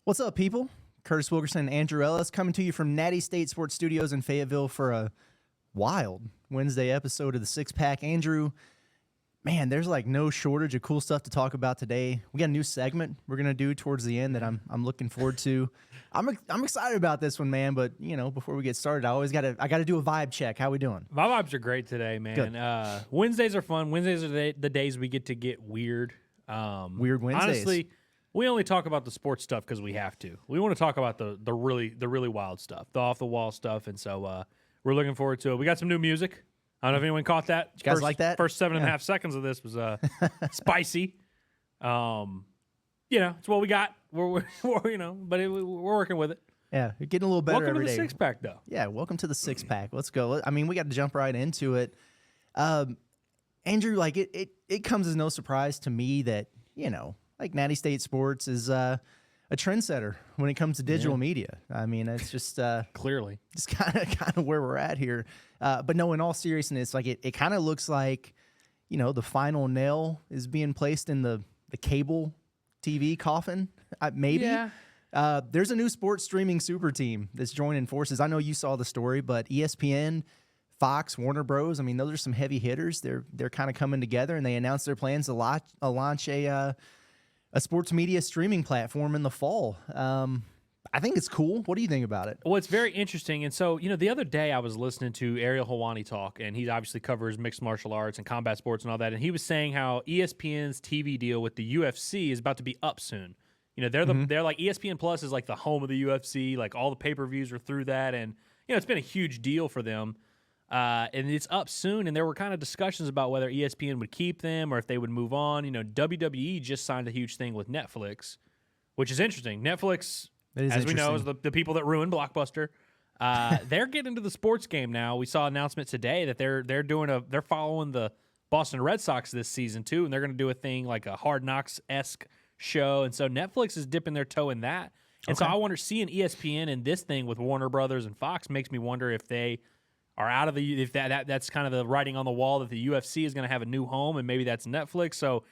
What's up, people? Curtis Wilkerson and Andrew Ellis coming to you from Natty State Sports Studios in Fayetteville for a wild Wednesday episode of the Six Pack. Andrew, man, there's like no shortage of cool stuff to talk about today. We got a new segment we're gonna do towards the end that I'm looking forward to. I'm excited about this one, man. But before we get started, I gotta do a vibe check. How we doing? My vibes are great today, man. Good. Wednesdays are fun. Wednesdays are the days we get to get weird. Weird Wednesdays. Honestly, we only talk about the sports stuff because we have to. We want to talk about the really wild stuff, the off the wall stuff, and so we're looking forward to it. We got some new music. I don't know if anyone caught that. You guys like that? First 7.5 seconds of this was spicy. It's what we got. We're we're working with it. Yeah, you're getting a little better Welcome every to the day. Six Pack, though. Yeah, welcome to the Six Pack. Let's go. I mean, we got to jump right into it. Andrew, like it comes as no surprise to me that like Natty State Sports is a trendsetter when it comes to digital media. I mean, it's just Clearly, just kind of where we're at here. But no, in all seriousness, like it kind of looks like the final nail is being placed in the cable TV coffin. Maybe. Yeah. There's a new sports streaming super team that's joining forces. I know you saw the story, but ESPN, Fox, Warner Bros. I mean, those are some heavy hitters. They're kind of coming together, and they announced their plans to launch a sports media streaming platform in the fall. I think it's cool. What do you think about it? Well, it's very interesting. And so, the other day I was listening to Ariel Helwani talk, and he obviously covers mixed martial arts and combat sports and all that. And he was saying how ESPN's TV deal with the UFC is about to be up soon. They're like ESPN Plus is like the home of the UFC. Like all the pay-per-views are through that. And, it's been a huge deal for them. And it's up soon. And there were kind of discussions about whether ESPN would keep them or if they would move on. WWE just signed a huge thing with Netflix, which is interesting. Netflix, as we know, is the people that ruined Blockbuster. They're getting into the sports game now. We saw an announcement today that they're following the Boston Red Sox this season too, and they're going to do a thing like a Hard Knocks-esque show. And so Netflix is dipping their toe in that. And so I wonder, seeing ESPN in this thing with Warner Brothers and Fox makes me wonder if they are out of that's kind of the writing on the wall that the UFC is going to have a new home, and maybe that's Netflix. So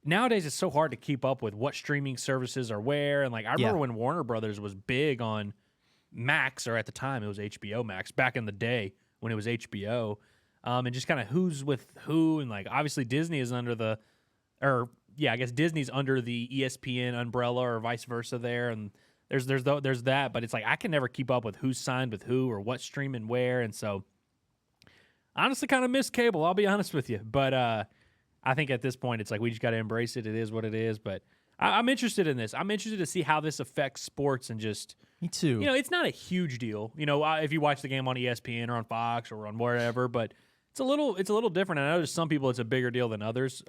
nowadays it's so hard to keep up with what streaming services are where. And like I remember when Warner Brothers was big on Max, or at the time it was HBO Max back in the day when it was HBO, and just kind of who's with who. And like obviously Disney is I guess Disney's under the ESPN umbrella or vice versa there. And there's that, but it's like I can never keep up with who's signed with who or what's streaming where. And so honestly kind of miss cable, I'll be honest with you. But I think at this point it's like we just got to embrace it. It is what it is. But I'm interested in this. I'm interested to see how this affects sports and just Me too. It's not a huge deal. If you watch the game on ESPN or on Fox or on wherever, but it's a little different. And I know there's some people it's a bigger deal than others.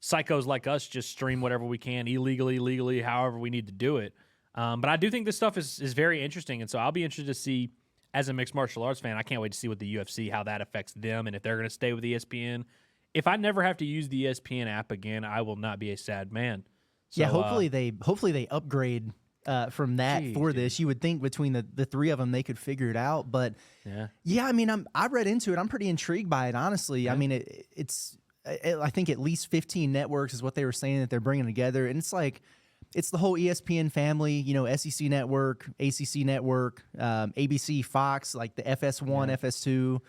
Psychos like us just stream whatever we can illegally, legally, however we need to do it. But I do think this stuff is very interesting, and so I'll be interested to see, as a mixed martial arts fan, I can't wait to see what the UFC, how that affects them, and if they're going to stay with ESPN. If I never have to use the ESPN app again, I will not be a sad man. So, yeah, hopefully they upgrade from that this. You would think between the three of them they could figure it out, but yeah, I mean, I read into it. I'm pretty intrigued by it, honestly. Yeah. I mean, I think at least 15 networks is what they were saying that they're bringing together, and it's like. It's the whole ESPN family, SEC Network, ACC Network, ABC, Fox, like the FS1, FS2.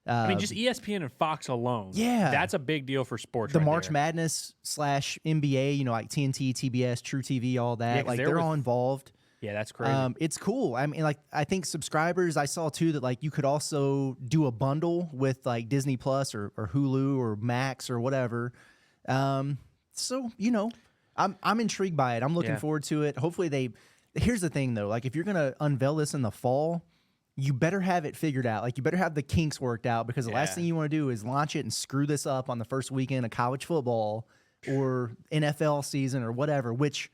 I mean, just ESPN and Fox alone. Yeah. That's a big deal for sports. The March Madness / NBA, like TNT, TBS, True TV, all that. Yeah, like they're all involved. Yeah, that's crazy. It's cool. I mean, like I think subscribers, I saw too that like you could also do a bundle with like Disney Plus or Hulu or Max or whatever. So, I'm intrigued by it. I'm looking forward to it. Hopefully here's the thing though, like if you're going to unveil this in the fall, you better have it figured out. Like you better have the kinks worked out, because the last thing you want to do is launch it and screw this up on the first weekend of college football or NFL season or whatever, which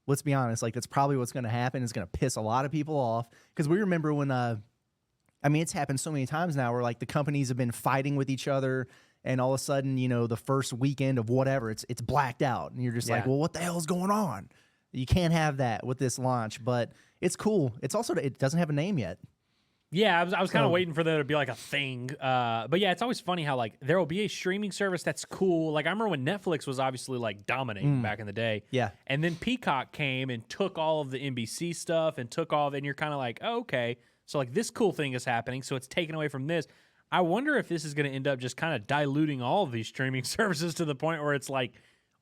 let's be honest, like that's probably what's going to happen. It's going to piss a lot of people off, because we remember when, it's happened so many times now where like the companies have been fighting with each other, and all of a sudden, the first weekend of whatever, it's blacked out. And you're just like, well, what the hell is going on? You can't have that with this launch, but it's cool. It's also, it doesn't have a name yet. Yeah, I was kind of waiting for there to be like a thing. But yeah, it's always funny how like there will be a streaming service that's cool. Like I remember when Netflix was obviously like dominating back in the day. Yeah. And then Peacock came and took all of the NBC stuff and took all of it, and you're kind of like, oh, okay. So like this cool thing is happening, so it's taken away from this. I wonder if this is going to end up just kind of diluting all of these streaming services to the point where it's like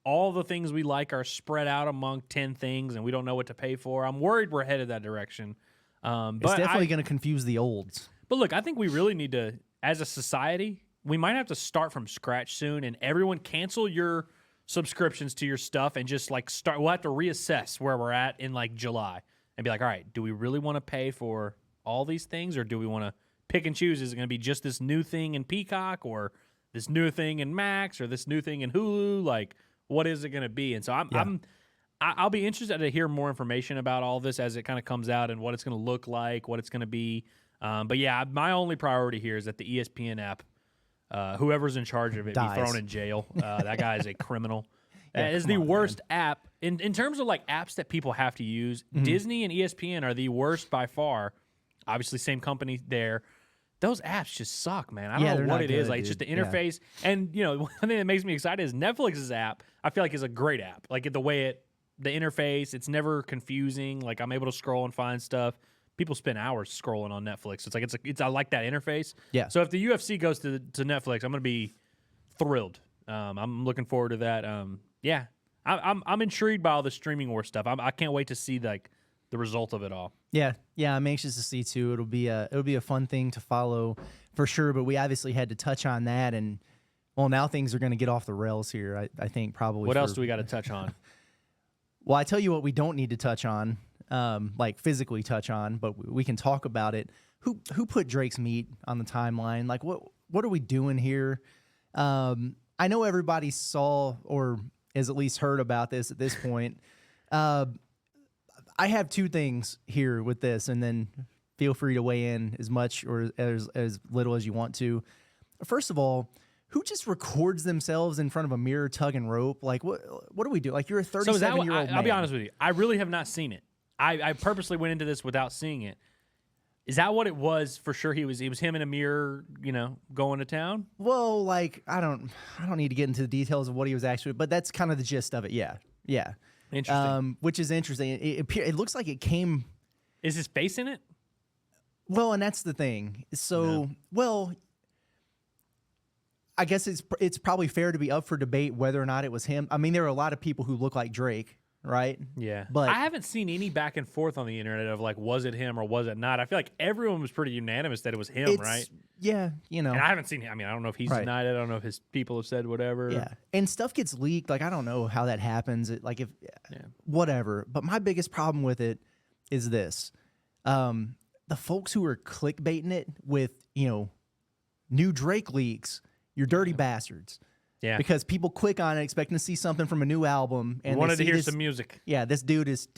all the things we like are spread out among 10 things and we don't know what to pay for. I'm worried we're headed that direction. It's definitely going to confuse the olds. But look, I think we really need to, as a society, we might have to start from scratch soon, and everyone cancel your subscriptions to your stuff and just like start. We'll have to reassess where we're at in like July and be like, all right, do we really want to pay for all these things, or do we want to pick and choose? Is it going to be just this new thing in Peacock, or this new thing in Max, or this new thing in Hulu? Like, what is it going to be? And so I'll be interested to hear more information about all this as it kind of comes out and what it's going to look like, what it's going to be. But yeah, my only priority here is that the ESPN app, whoever's in charge of it, be thrown in jail. That guy is a criminal. That is the worst app. In terms of like apps that people have to use, Disney and ESPN are the worst by far. Obviously, same company there. Those apps just suck, man. I don't know what it is. Like, it's just the interface. Yeah. And, you know, one thing that makes me excited is Netflix's app, I feel like, is a great app. Like, the way the interface, it's never confusing. Like, I'm able to scroll and find stuff. People spend hours scrolling on Netflix. It's like, I like that interface. Yeah. So if the UFC goes to Netflix, I'm going to be thrilled. I'm looking forward to that. Yeah. I'm intrigued by all the streaming war stuff. I can't wait to see, like, the result of it all. Yeah, I'm anxious to see too. It'll be a fun thing to follow for sure. But we obviously had to touch on that, and well, now things are going to get off the rails here. I think probably. What else do we got to touch on? Well, I tell you what, we don't need to touch on, like physically touch on, but we can talk about it. Who put Drake's meat on the timeline? Like what are we doing here? I know everybody saw or has at least heard about this at this point. I have two things here with this, and then feel free to weigh in as much or as little as you want to. First of all, who just records themselves in front of a mirror tugging rope? Like, what do we do? Like, you're a 37-year-old man. I'll be honest with you. I really have not seen it. I purposely went into this without seeing it. Is that what it was for sure? He was him in a mirror, you know, going to town? Well, like, I don't need to get into the details of what he was actually, but that's kind of the gist of it. Yeah. Yeah. Interesting. Which is interesting. It looks like it came. Is his face in it? Well, and that's the thing. So, well, I guess it's probably fair to be up for debate whether or not it was him. I mean, there are a lot of people who look like Drake, right? Yeah. But I haven't seen any back and forth on the internet of like, was it him or was it not? I feel like everyone was pretty unanimous that it was him, right? Yeah, you know. And I haven't seen him. I mean, I don't know if he's denied it. I don't know if his people have said whatever. Yeah. And stuff gets leaked. Like, I don't know how that happens. Whatever. But my biggest problem with it is this. The folks who are clickbaiting it with, you know, new Drake leaks, you're dirty bastards. Yeah. Because people click on it expecting to see something from a new album, and wanted to hear some music. Yeah, this dude is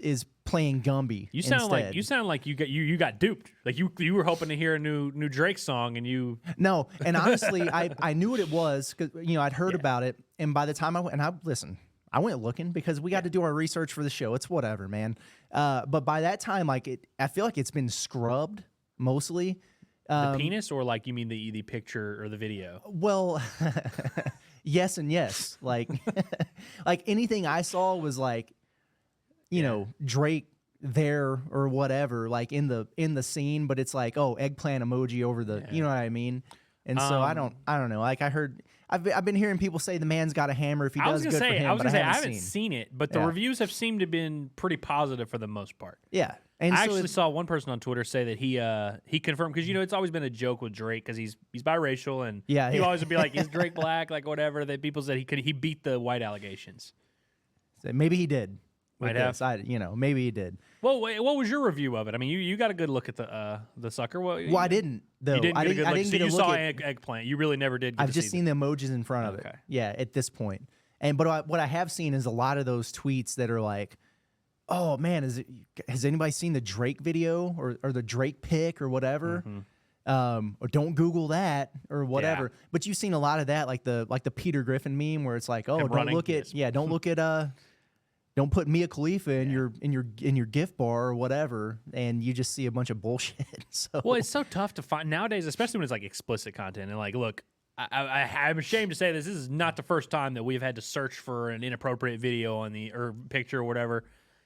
playing Gumby. You sound like you got duped. Like you were hoping to hear a new Drake song, and you no. And honestly, I knew what it was because I'd heard about it, and by the time I went looking because we got to do our research for the show. It's whatever, man. But by that time, I feel like it's been scrubbed mostly. The penis, or like you mean the picture or the video? Well. Yes and yes. Like like anything I saw was like, you know, Drake there or whatever, like in the scene, but it's like, oh, eggplant emoji over the, you know what I mean? And so I don't know. Like I've been hearing people say the man's got a hammer if he does good for him. I was gonna say I haven't seen it, but the reviews have seemed to have been pretty positive for the most part. Yeah. And I actually saw one person on Twitter say that he confirmed, because it's always been a joke with Drake because he's biracial, and he always would be like, is Drake black, like whatever. That people said he beat the white allegations. So maybe he did. Might have. Maybe he did. Well, what was your review of it? I mean, you got a good look at the sucker. Well, I didn't though. You didn't get a good look. So you saw eggplant. You really never did. I've just seen the emojis in front of it. Yeah, at this point. But what I have seen is a lot of those tweets that are like, oh man, has anybody seen the Drake video or the Drake pic or whatever? Mm-hmm. Or don't Google that or whatever. Yeah. But you've seen a lot of that, like the Peter Griffin meme where it's like, oh, don't look at Don't put Mia Khalifa in your gift bar or whatever, and you just see a bunch of bullshit. So Well, it's so tough to find nowadays, especially when it's like explicit content. And like, look, I'm ashamed to say this. This is not the first time that we've had to search for an inappropriate video on or picture or whatever.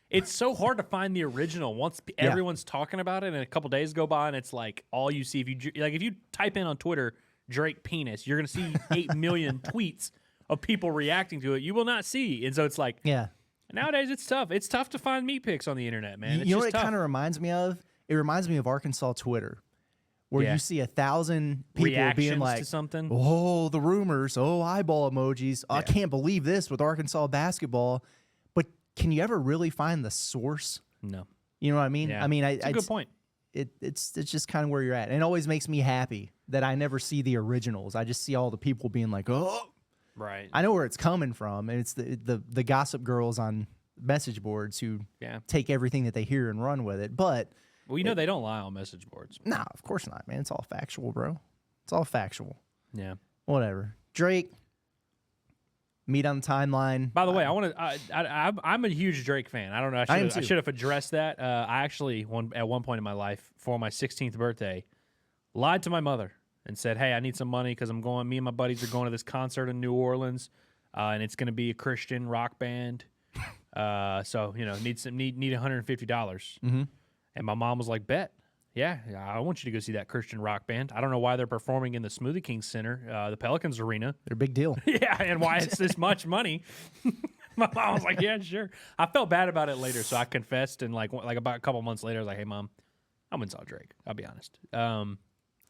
It's so hard to find the original once everyone's talking about it, and a couple days go by, and it's like all you see. If you type in on Twitter Drake penis, you're gonna see 8 million tweets of people reacting to it. You will not see, and so it's like, nowadays it's tough. It's tough to find meat pics on the internet, man. It's you know just what it kind of reminds me of? It reminds me of Arkansas Twitter, where you see 1,000 people reactions being like, to something. "Oh, the rumors! Oh, eyeball emojis! Oh, I can't believe this with Arkansas basketball." But can you ever really find the source? No. You know what I mean? Yeah. I mean, it's a good point. It's just kind of where you're at, and it always makes me happy that I never see the originals. I just see all the people being like, "Oh." Right. I know where it's coming from, and it's the gossip girls on message boards who take everything that they hear and run with it. But well, they don't lie on message boards. Nah, of course not, man. It's all factual, bro. It's all factual. Yeah. Whatever. Drake, meet on the timeline. By the way, I'm a huge Drake fan. I don't know. I should have addressed that. I actually, at one point in my life, for my 16th birthday, lied to my mother and said, "Hey, I need some money because me and my buddies are going to this concert in New Orleans, and it's going to be a Christian rock band. So need $150." Mm-hmm. And my mom was like, "Bet, yeah, I want you to go see that Christian rock band. I don't know why they're performing in the Smoothie King Center, the Pelicans Arena. They're a big deal." Yeah, and why it's this much money." My mom was like, "Yeah, sure." I felt bad about it later, so I confessed, and like about a couple months later, I was like, "Hey, Mom, I went and saw Drake. I'll be honest."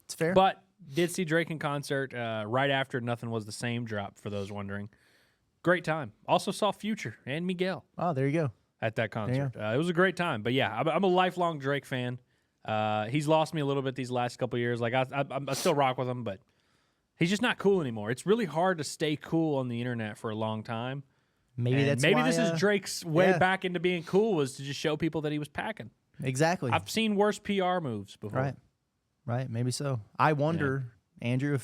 It's fair. But did see Drake in concert right after Nothing Was the Same drop, for those wondering. Great time. Also saw Future and Miguel. Oh, there you go. At that concert. It was a great time. But yeah, I'm a lifelong Drake fan. He's lost me a little bit these last couple of years. Like I still rock with him, but he's just not cool anymore. It's really hard to stay cool on the internet for a long time. Maybe why, this is Drake's way back into being cool, was to just show people that he was packing. Exactly. I've seen worse PR moves before. Right. Maybe so. I wonder, Andrew,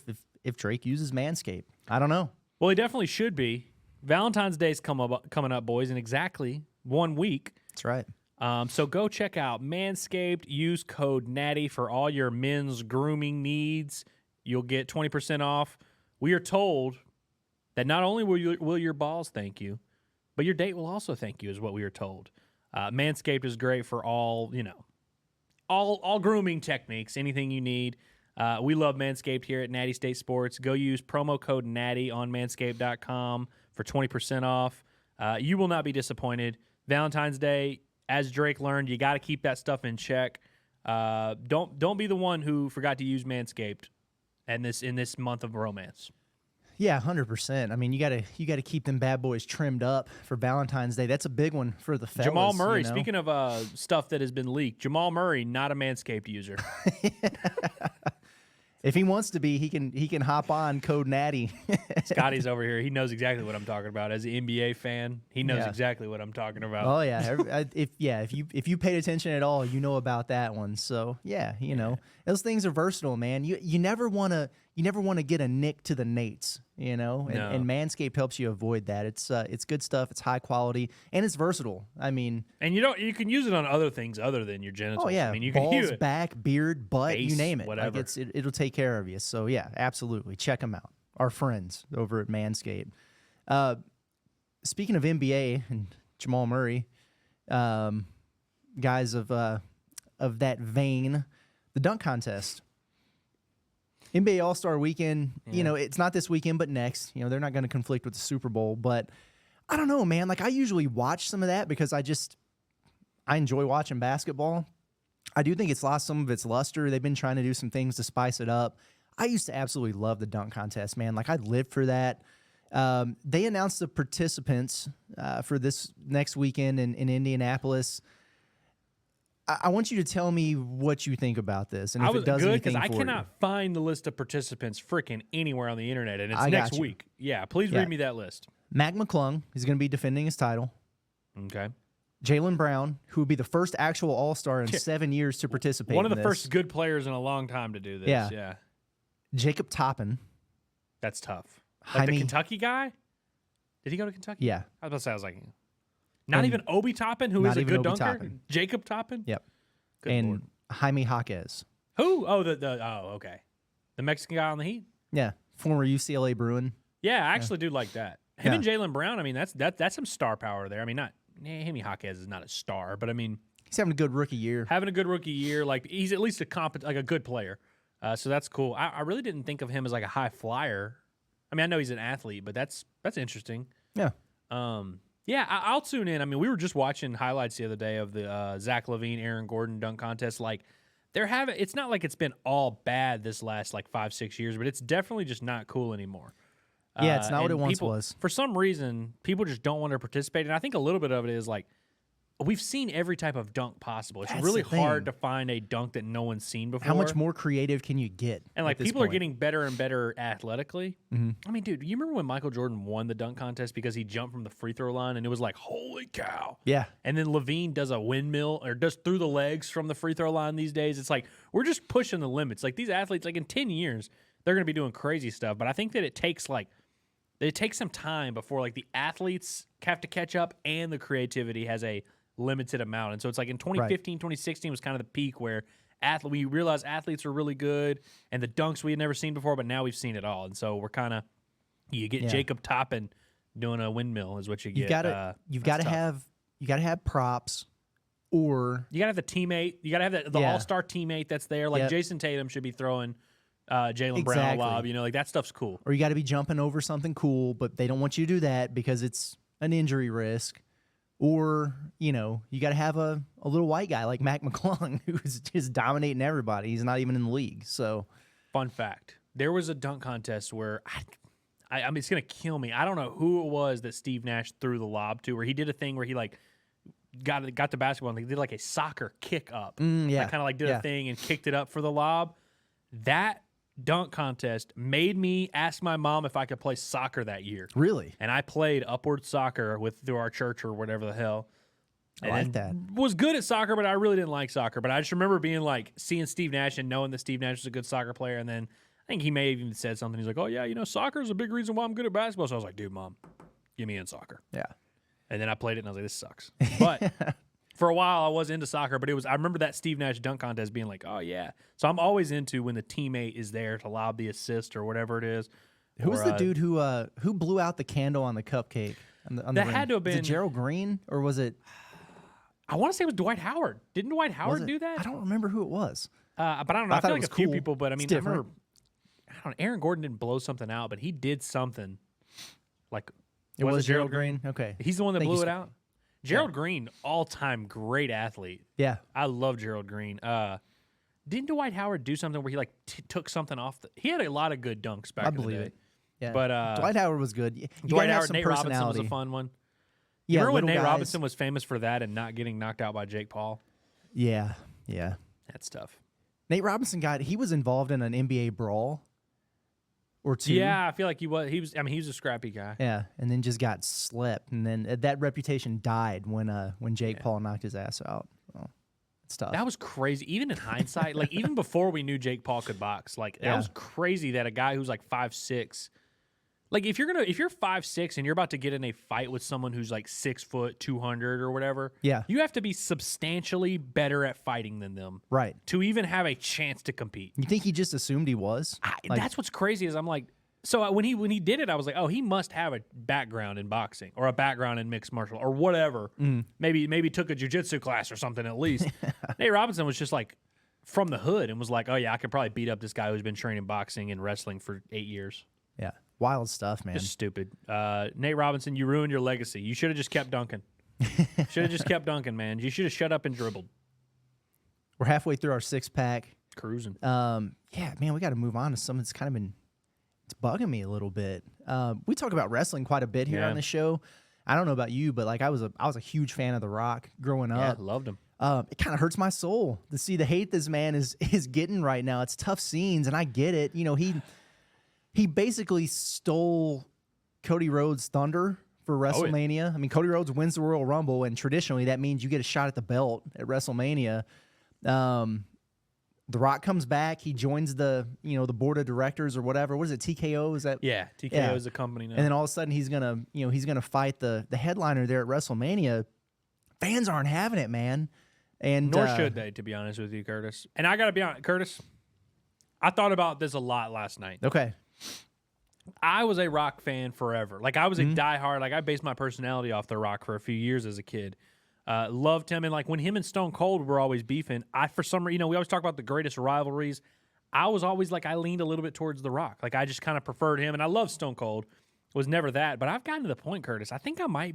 if Drake uses Manscaped. I don't know. Well, he definitely should be. Valentine's Day's coming up, boys, in exactly 1 week. That's right. So go check out Manscaped. Use code Natty for all your men's grooming needs. You'll get 20% off. We are told that not only will your balls thank you, but your date will also thank you, is what we are told. Manscaped is great for all grooming techniques, anything you need. We love Manscaped here at Natty State Sports. Go use promo code Natty on manscaped.com for 20% off. You will not be disappointed. Valentine's Day, as Drake learned, you got to keep that stuff in check. Don't be the one who forgot to use Manscaped in this month of romance. Yeah, 100%. I mean, you gotta keep them bad boys trimmed up for Valentine's Day. That's a big one for the fellas. Jamal Murray, speaking of stuff that has been leaked, Jamal Murray, not a Manscaped user. If he wants to be, he can hop on code Natty. Scotty's over here. He knows exactly what I'm talking about. As an NBA fan, he knows exactly what I'm talking about. Oh yeah, if you paid attention at all, you know about that one. So those things are versatile, man. You never want to get a nick to the nates, and Manscaped helps you avoid that. It's good stuff. It's high quality and it's versatile. I mean, and you can use it on other things other than your genitals. Oh yeah, I mean, you balls, can use it. back, beard, butt, Face, you name it. whatever. Like it'll take care of you. So yeah, absolutely, check them out. Our friends over at Manscaped. Speaking of NBA and Jamal Murray, guys of that vein, the dunk contest. NBA All-Star Weekend, it's not this weekend, but next. They're not going to conflict with the Super Bowl, but I don't know, man. Like, I usually watch some of that because I enjoy watching basketball. I do think it's lost some of its luster. They've been trying to do some things to spice it up. I used to absolutely love the dunk contest, man. Like, I lived for that. They announced the participants for this next weekend in Indianapolis. I want you to tell me what you think about this, and if it does anything for you. I cannot find the list of participants freaking anywhere on the internet, and it's next week. Yeah, please read me that list. Mac McClung is going to be defending his title. Okay. Jaylen Brown, who would be the first actual All-Star in 7 years to participate. One of the first good players in a long time to do this. Yeah. Jacob Toppin. That's tough. Like the Kentucky guy? Did he go to Kentucky? Yeah. I was about to say, Not even Obi Toppin, who is a good Obi dunker. Toppin. Jacob Toppin. Yep. Good and Lord. Jaime Jaquez. Who? Oh, okay. The Mexican guy on the Heat. Yeah, former UCLA Bruin. Yeah, I actually do like that. Him Yeah. and Jaylen Brown. I mean, that's some star power there. I mean, not Jaime Jaquez is not a star, but I mean, He's having a good rookie year. having a good rookie year, like he's at least a good player. So that's cool. I really didn't think of him as like a high flyer. I mean, I know he's an athlete, but that's interesting. Yeah. Yeah, I'll tune in. I mean, we were just watching highlights the other day of the Zach LaVine, Aaron Gordon dunk contest. Like, it's not like it's been all bad this last like 5-6 years, but it's definitely just not cool anymore. Yeah, it's not what it and once was. For some reason, people just don't want to participate, and I think a little bit of it is like we've seen every type of dunk possible. It's That's really the thing. hard to find a dunk that no one's seen before. How much more creative can you get? And like at this people are point? getting better and better athletically. Mm-hmm. I mean, dude, you remember when Michael Jordan won the dunk contest because he jumped from the free throw line and it was like, holy cow. Yeah. And then Levine does a windmill or does through the legs from the free throw line these days. It's like we're just pushing the limits. Like these athletes, like in 10 years, they're going to be doing crazy stuff. But I think that it takes some time before like the athletes have to catch up and the creativity has a limited amount. And so it's like in 2015, 2016 was kind of the peak where we realized athletes are really good and the dunks we had never seen before, but now we've seen it all. And so we're kind of, you get Jacob Toppin doing a windmill is what you get. You've got to have props, or you got to have the teammate. You got to have the all-star teammate that's there. Like Jason Tatum should be throwing Jaylen Brown a lob. You know, like that stuff's cool. Or you got to be jumping over something cool, but they don't want you to do that because it's an injury risk. Or, you know, you got to have a little white guy like Mac McClung who's just dominating everybody. He's not even in the league. So, fun fact, there was a dunk contest where I mean, it's going to kill me. I don't know who it was that Steve Nash threw the lob to, where he did a thing where he like got the basketball and he did like a soccer kick up. yeah. Like, kind of like did a thing and kicked it up for the lob. That dunk contest made me ask my mom if I could play soccer that year. Really? And I played upward soccer through our church or whatever the hell. I like that. Was good at soccer, but I really didn't like soccer. But I just remember being like seeing Steve Nash and knowing that Steve Nash was a good soccer player. And then I think he may have even said something. He's like, "Oh yeah, you know, soccer is a big reason why I'm good at basketball." So I was like, "Dude, mom, get me in soccer." Yeah. And then I played it and I was like, "This sucks." But for a while I was into soccer, but I remember that Steve Nash dunk contest being like, "Oh yeah." So I'm always into when the teammate is there to lob the assist or whatever it is. Who was the dude who blew out the candle on the cupcake? On the rim? had to have Was been it Gerald Green, or was it? I want to say it was Dwight Howard. Didn't Dwight Howard do that? I don't remember who it was. But I don't know. I thought feel it like a was few cool. people, but I mean, It's I different. remember, I don't know, Aaron Gordon didn't blow something out, but he did something. Like, It was Gerald Green. Okay. He's the one that Thank blew you, it out. Gerald Green, all-time great athlete. Yeah. I love Gerald Green. Didn't Dwight Howard do something where he like took something off? He had a lot of good dunks back I in the believe day. it. Yeah. But Dwight Howard was good. You Dwight gotta have Howard, some Nate Robinson was personality. a fun one. Yeah. Remember when little Nate guys. Robinson was famous for that and not getting knocked out by Jake Paul? Yeah. Yeah. That's tough. Nate Robinson he was involved in an NBA brawl or two. Yeah, I feel like he was. I mean, he was a scrappy guy. Yeah, and then just got slept, and then that reputation died when Jake Paul knocked his ass out. Well, it's tough. That was crazy. Even in hindsight, like even before we knew Jake Paul could box, like that was crazy that a guy who's like 5'6", like if you're 5'6" and you're about to get in a fight with someone who's like 6 foot 200 or whatever, you have to be substantially better at fighting than them, right, to even have a chance to compete. You think he just assumed he was? That's what's crazy is I'm like, so when he did it, I was like, oh, he must have a background in boxing or a background in mixed martial or whatever. Maybe took a jiu-jitsu class or something at least. Nate Robinson was just like from the hood and was like, oh yeah, I could probably beat up this guy who's been training boxing and wrestling for 8 years. Yeah, wild stuff, man. Just stupid. Nate Robinson, you ruined your legacy. You should have just kept dunking. Should have just kept dunking, man. You should have shut up and dribbled. We're halfway through our 6-pack. Cruising. Yeah, man, we got to move on to something that's kind of been it's bugging me a little bit. We talk about wrestling quite a bit here on the show. I don't know about you, but like I was a huge fan of The Rock growing up. Yeah, loved him. It kind of hurts my soul to see the hate this man is getting right now. It's tough scenes, and I get it. You know, he basically stole Cody Rhodes' thunder for WrestleMania. yeah. I mean, Cody Rhodes wins the Royal Rumble, and traditionally that means you get a shot at the belt at WrestleMania. The Rock comes back. He joins the board of directors or whatever. What is it? TKO? Is that? Yeah, TKO is a company now. And then all of a sudden he's gonna fight the headliner there at WrestleMania. fans aren't having it, man. And nor should they, to be honest with you, Curtis. And I got to be honest, Curtis, I thought about this a lot last night. Okay. I was a Rock fan forever. Like, I was a diehard. Like, I based my personality off The Rock for a few years as a kid. Loved him. And, like, when him and Stone Cold were always beefing, for some reason, we always talk about the greatest rivalries. I was always, like, I leaned a little bit towards The Rock. Like, I just kind of preferred him. And I love Stone Cold. Was never that. But I've gotten to the point, Curtis, I think I might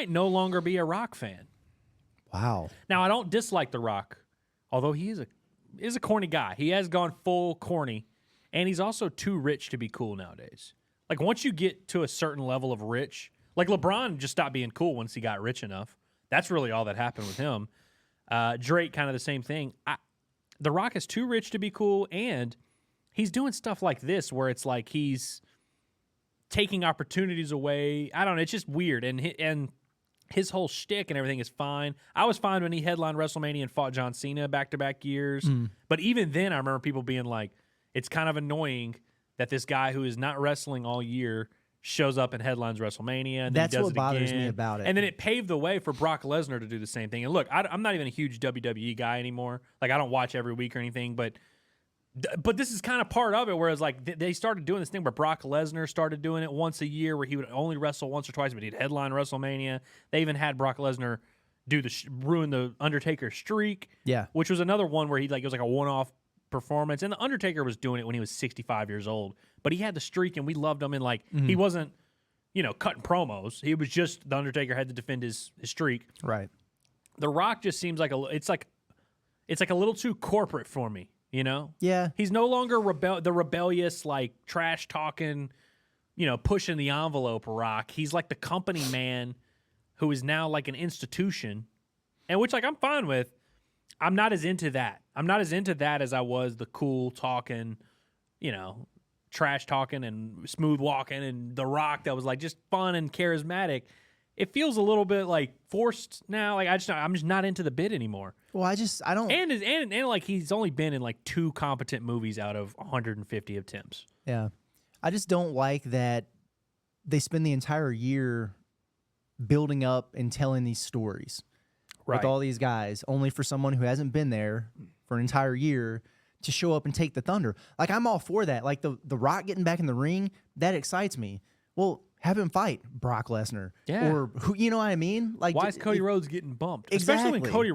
no longer be a Rock fan. Wow. Now, I don't dislike The Rock, although he is a corny guy. He has gone full corny. And he's also too rich to be cool nowadays. Like, once you get to a certain level of rich, like LeBron just stopped being cool once he got rich enough. That's really all that happened with him. Drake, kind of the same thing. The Rock is too rich to be cool, and he's doing stuff like this where it's like he's taking opportunities away. I don't know. It's just weird. And his whole shtick and everything is fine. I was fine when he headlined WrestleMania and fought John Cena back-to-back years. But even then, I remember people being like, it's kind of annoying that this guy who is not wrestling all year shows up and headlines WrestleMania. And that's then he does what it bothers again. me about it. And then it paved the way for Brock Lesnar to do the same thing. And look, I'm not even a huge WWE guy anymore. Like, I don't watch every week or anything, but this is kind of part of it, whereas like they started doing this thing where Brock Lesnar started doing it once a year where he would only wrestle once or twice, but he'd headline WrestleMania. They even had Brock Lesnar do ruin the Undertaker streak. Yeah. Which was another one where it was like a one-off performance, and the Undertaker was doing it when he was 65 years old, but he had the streak and we loved him, and like he wasn't cutting promos. He was just the Undertaker had to defend his streak. Right. The Rock just seems like it's like a little too corporate for me, Yeah. He's no longer the rebellious, like trash talking, pushing the envelope Rock. He's like the company man who is now like an institution, and which like I'm fine with. I'm not as into that. I'm not as into that as I was the cool talking, trash talking and smooth walking and The Rock that was like just fun and charismatic. It feels a little bit like forced now. Like I'm just not into the bit anymore. Well, I don't. And like he's only been in like 2 competent movies out of 150 attempts. Yeah. I just don't like that they spend the entire year building up and telling these stories. With all these guys, only for someone who hasn't been there for an entire year to show up and take the thunder. Like, I'm all for that. Like, the Rock getting back in the ring, that excites me. Well, have him fight Brock Lesnar. Yeah. Or, who, you know what I mean? Like, why is Cody Rhodes getting bumped? Exactly. Especially when Cody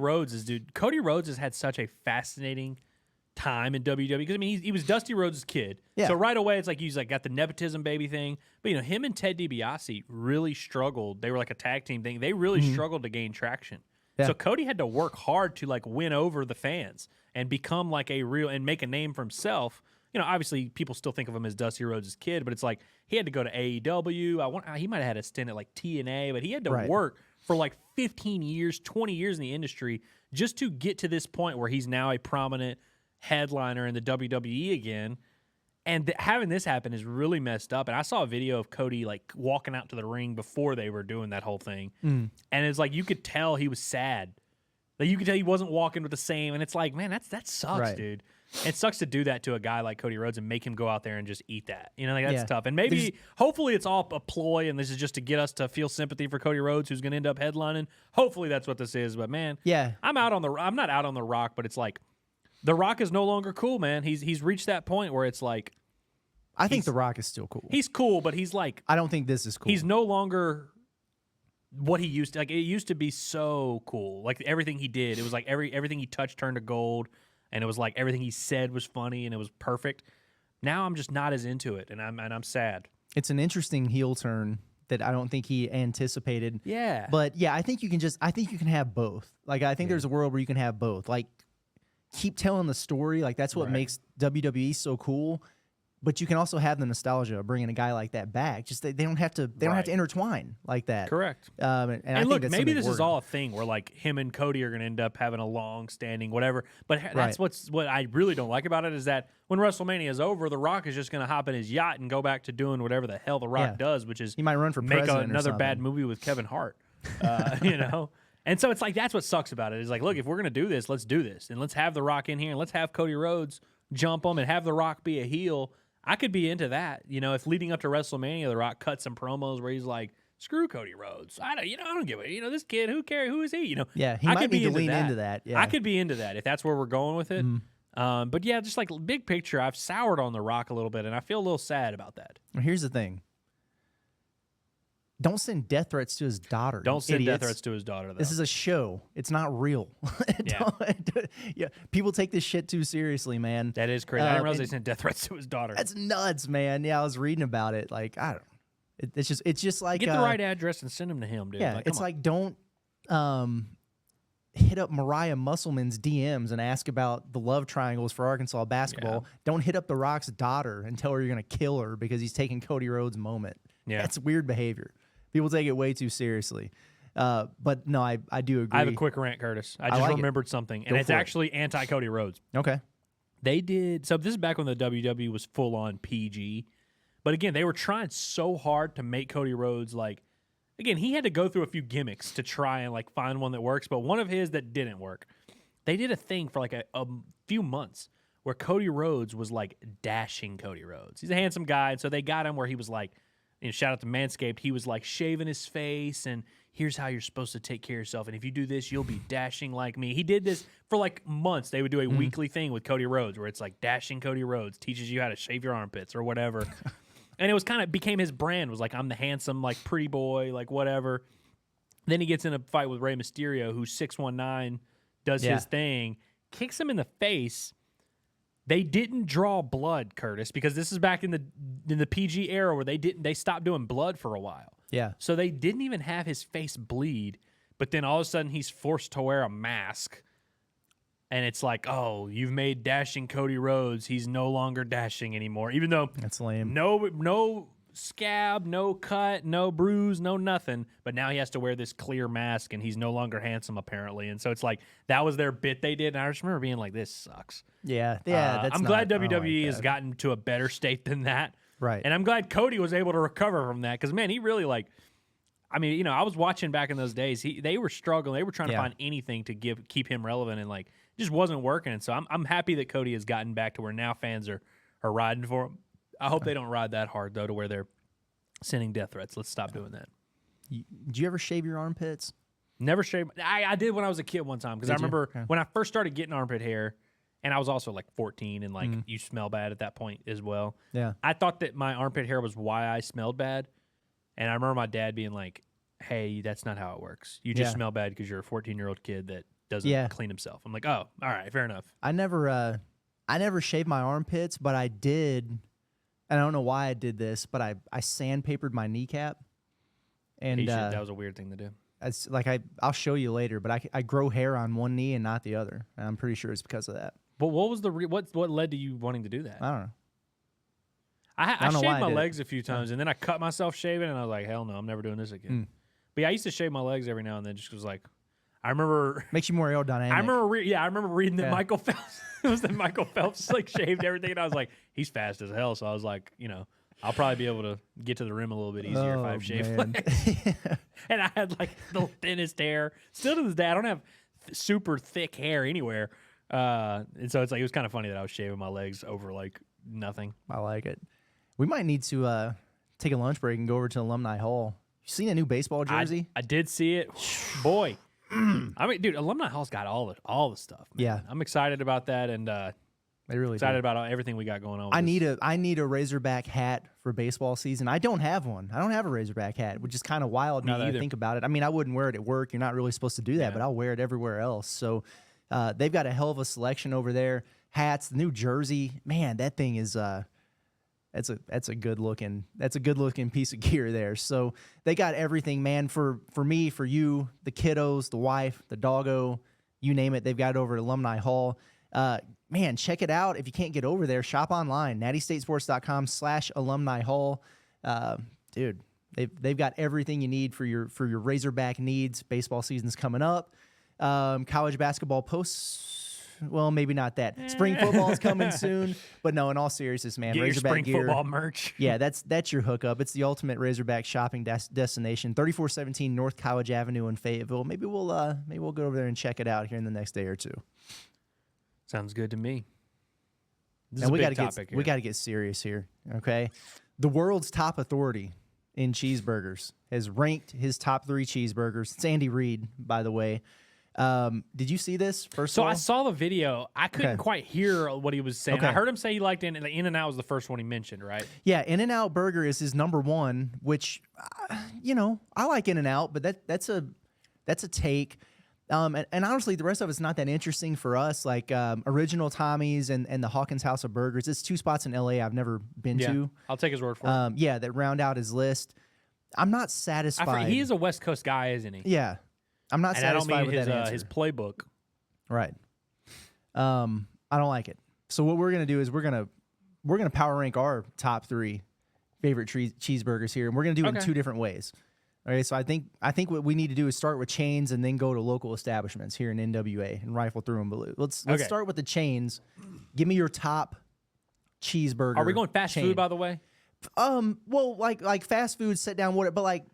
Rhodes has had such a fascinating time in WWE. Because, I mean, he was Dusty Rhodes' kid. Yeah. So right away, it's like he's like got the nepotism baby thing. But, him and Ted DiBiase really struggled. They were like a tag team thing. They really struggled to gain traction. Yeah. So Cody had to work hard to like win over the fans and become like and make a name for himself. Obviously people still think of him as Dusty Rhodes' kid, but it's like he had to go to AEW. He might have had a stint at like TNA, but he had to work for like 15 years, 20 years in the industry just to get to this point where he's now a prominent headliner in the WWE again. And having this happen is really messed up. And I saw a video of Cody like walking out to the ring before they were doing that whole thing. And it's like you could tell he was sad. Like you could tell he wasn't walking with the same. And it's like, man, that sucks, dude. It sucks to do that to a guy like Cody Rhodes and make him go out there and just eat that. Like that's tough. And maybe, hopefully it's all a ploy and this is just to get us to feel sympathy for Cody Rhodes, who's going to end up headlining. Hopefully that's what this is. But man, I'm not out on The Rock, but it's like, The Rock is no longer cool, man. He's reached that point where it's like, I think The Rock is still cool. He's cool, but he's like, I don't think this is cool. He's no longer what he used to. Like, it used to be so cool. Like everything he did, it was like everything he touched turned to gold, and it was like everything he said was funny and it was perfect. Now I'm just not as into it, and I'm sad. It's an interesting heel turn that I don't think he anticipated. Yeah. But yeah, I think you can have both. Like, I think there's a world where you can have both. Like, keep telling the story. Like, that's what makes WWE so cool. But you can also have the nostalgia of bringing a guy like that back. Just they don't have to intertwine like that. Correct. And I look, think that's maybe this is all a thing where like him and Cody are going to end up having a long-standing whatever. But that's what I really don't like about it is that when WrestleMania is over, The Rock is just going to hop in his yacht and go back to doing whatever the hell The Rock does, which is he might run for make president another or something. bad movie with Kevin Hart. And so it's like that's what sucks about it. Is like, look, if we're going to do this, let's do this, and let's have The Rock in here, and let's have Cody Rhodes jump him, and have The Rock be a heel. I could be into that, if leading up to WrestleMania, The Rock cut some promos where he's like screw Cody Rhodes. I don't give a this kid. Who cares? Who is he? Yeah, he I might could need be to into lean that. into that. Yeah, I could be into that if that's where we're going with it. But yeah, just like big picture, I've soured on The Rock a little bit, and I feel a little sad about that. Well, here's the thing. Don't send death threats to his daughter. Don't send idiots. death threats to his daughter, though. This is a show. It's not real. Yeah, people take this shit too seriously, man. That is crazy. I didn't realize they sent death threats to his daughter. That's nuts, man. Yeah, I was reading about it. Like, I don't. It's just like Get the right address and send them to him, dude. Yeah, it's like don't hit up Mariah Musselman's DMs and ask about the love triangles for Arkansas basketball. Yeah. Don't hit up The Rock's daughter and tell her you're gonna kill her because he's taking Cody Rhodes' moment. Yeah. That's weird behavior. People take it way too seriously. But no, I do agree. I have a quick rant, Curtis. I just like remembered something, and Go it's for it. actually anti-Cody Rhodes. Okay. They did so. This is back when the WWE was full on PG, but again, they were trying so hard to make Cody Rhodes like. Again, he had to go through a few gimmicks to try and like find one that works, but one of his that didn't work. They did a thing for like a few months where Cody Rhodes was like dashing Cody Rhodes. He's a handsome guy, and so they got him where he was like, shout out to Manscaped, he was like shaving his face, and here's how you're supposed to take care of yourself, and if you do this, you'll be dashing like me. He did this for like months. They would do a weekly thing with Cody Rhodes where it's like dashing Cody Rhodes, teaches you how to shave your armpits or whatever. And it was kind of became his brand, was like, I'm the handsome, like pretty boy, like whatever. Then he gets in a fight with Rey Mysterio, who's 619, does his thing, kicks him in the face. They didn't draw blood, Curtis, because this is back in the PG era where they stopped doing blood for a while. Yeah. So they didn't even have his face bleed, but then all of a sudden he's forced to wear a mask. And it's like, oh, you've made dashing Cody Rhodes. He's no longer dashing anymore. Even though That's lame. no scab, no cut, no bruise, no nothing. But now he has to wear this clear mask, and he's no longer handsome, apparently. And so it's like, that was their bit they did. And I just remember being like, this sucks. Yeah. I'm glad I don't WWE like has that. gotten to a better state than that. Right. And I'm glad Cody was able to recover from that because, man, he really like – I mean, I was watching back in those days. They were struggling. They were trying to find anything to keep him relevant, and like it just wasn't working. And so I'm happy that Cody has gotten back to where now fans are riding for him. I hope they don't ride that hard though, to where they're sending death threats. Let's stop doing that. Did you ever shave your armpits? Never shave. I did when I was a kid one time because I remember when I first started getting armpit hair, and I was also like 14, and like you smell bad at that point as well. Yeah. I thought that my armpit hair was why I smelled bad. And I remember my dad being like, hey, that's not how it works. You just smell bad because you're a 14-year-old kid that doesn't clean himself. I'm like, oh, all right, fair enough. I never shaved my armpits, but I did, and I don't know why I did this, but I sandpapered my kneecap. And that was a weird thing to do. it's like I'll show you later, but I grow hair on one knee and not the other. And I'm pretty sure it's because of that. But what was what led to you wanting to do that? I don't know. I don't know shaved why I my did it. legs a few times, and then I cut myself shaving, and I was like, hell no, I'm never doing this again. But yeah, I used to shave my legs every now and then just because, like, I remember... Makes you more aerodynamic. I remember reading that Michael Phelps... it was that Michael Phelps, like, shaved everything, and I was like, he's fast as hell, so I was like, I'll probably be able to get to the rim a little bit easier if I have shaved legs. And I had, like, the thinnest hair. Still to this day, I don't have super thick hair anywhere. And so it's like, it was kind of funny that I was shaving my legs over, like, nothing. I like it. We might need to take a lunch break and go over to Alumni Hall. You seen a new baseball jersey? I did see it. Boy. I mean, dude, Alumni Hall's got all the stuff. Man. Yeah. I'm excited about that, and They really excited do. about everything we got going on. I need a Razorback hat for baseball season. I don't have one. I don't have a Razorback hat, which is kind of wild now that I think about it. I mean, I wouldn't wear it at work. You're not really supposed to do that, but I'll wear it everywhere else. So they've got a hell of a selection over there. Hats, the new jersey, man, that thing is that's a good looking piece of gear there. So they got everything, man, for me, for you, the kiddos, the wife, the doggo, you name it. They've got it over at Alumni Hall. Man, check it out. If you can't get over there, shop online, nattystatesports.com/alumni hall. Dude, they've got everything you need for your Razorback needs. Baseball season's coming up. College basketball posts. Well, maybe not that. Spring football is coming soon, but no. In all seriousness, man, Get Razorback your spring gear, football merch. Yeah, that's your hookup. It's the ultimate Razorback shopping destination. 3417 North College Avenue in Fayetteville. Maybe we'll go over there and check it out here in the next day or two. Sounds good to me. This And is we a got big to topic get serious here. Okay, the world's top authority in cheeseburgers. Has ranked his top 3 cheeseburgers. It's Andy Reid, by the way. Did you see this? First of all, I saw the video. I couldn't quite hear what he was saying. Okay. I heard him say he liked In-N-Out was the first one he mentioned, right? Yeah, In-N-Out Burger is his number 1, which, I like In-N-Out, but that's a take. And honestly, the rest of it's not that interesting for us. Like Original Tommy's and the Hawkins House of Burgers. It's 2 spots in LA I've never been to. I'll take his word for it. Yeah, that round out his list. I'm not satisfied. He is a West Coast guy, isn't he? Yeah. I'm not satisfied with that answer. His playbook. Right. I don't like it. So what we're gonna do is we're gonna power rank our top 3 favorite cheeseburgers here, and we're gonna do it in 2 different ways. All right. So I think what we need to do is start with chains and then go to local establishments here in NWA and rifle through them. But let's start with the chains. Give me your top cheeseburger. Are we going fast food, by the way? Well, like fast food, sit down, whatever, but like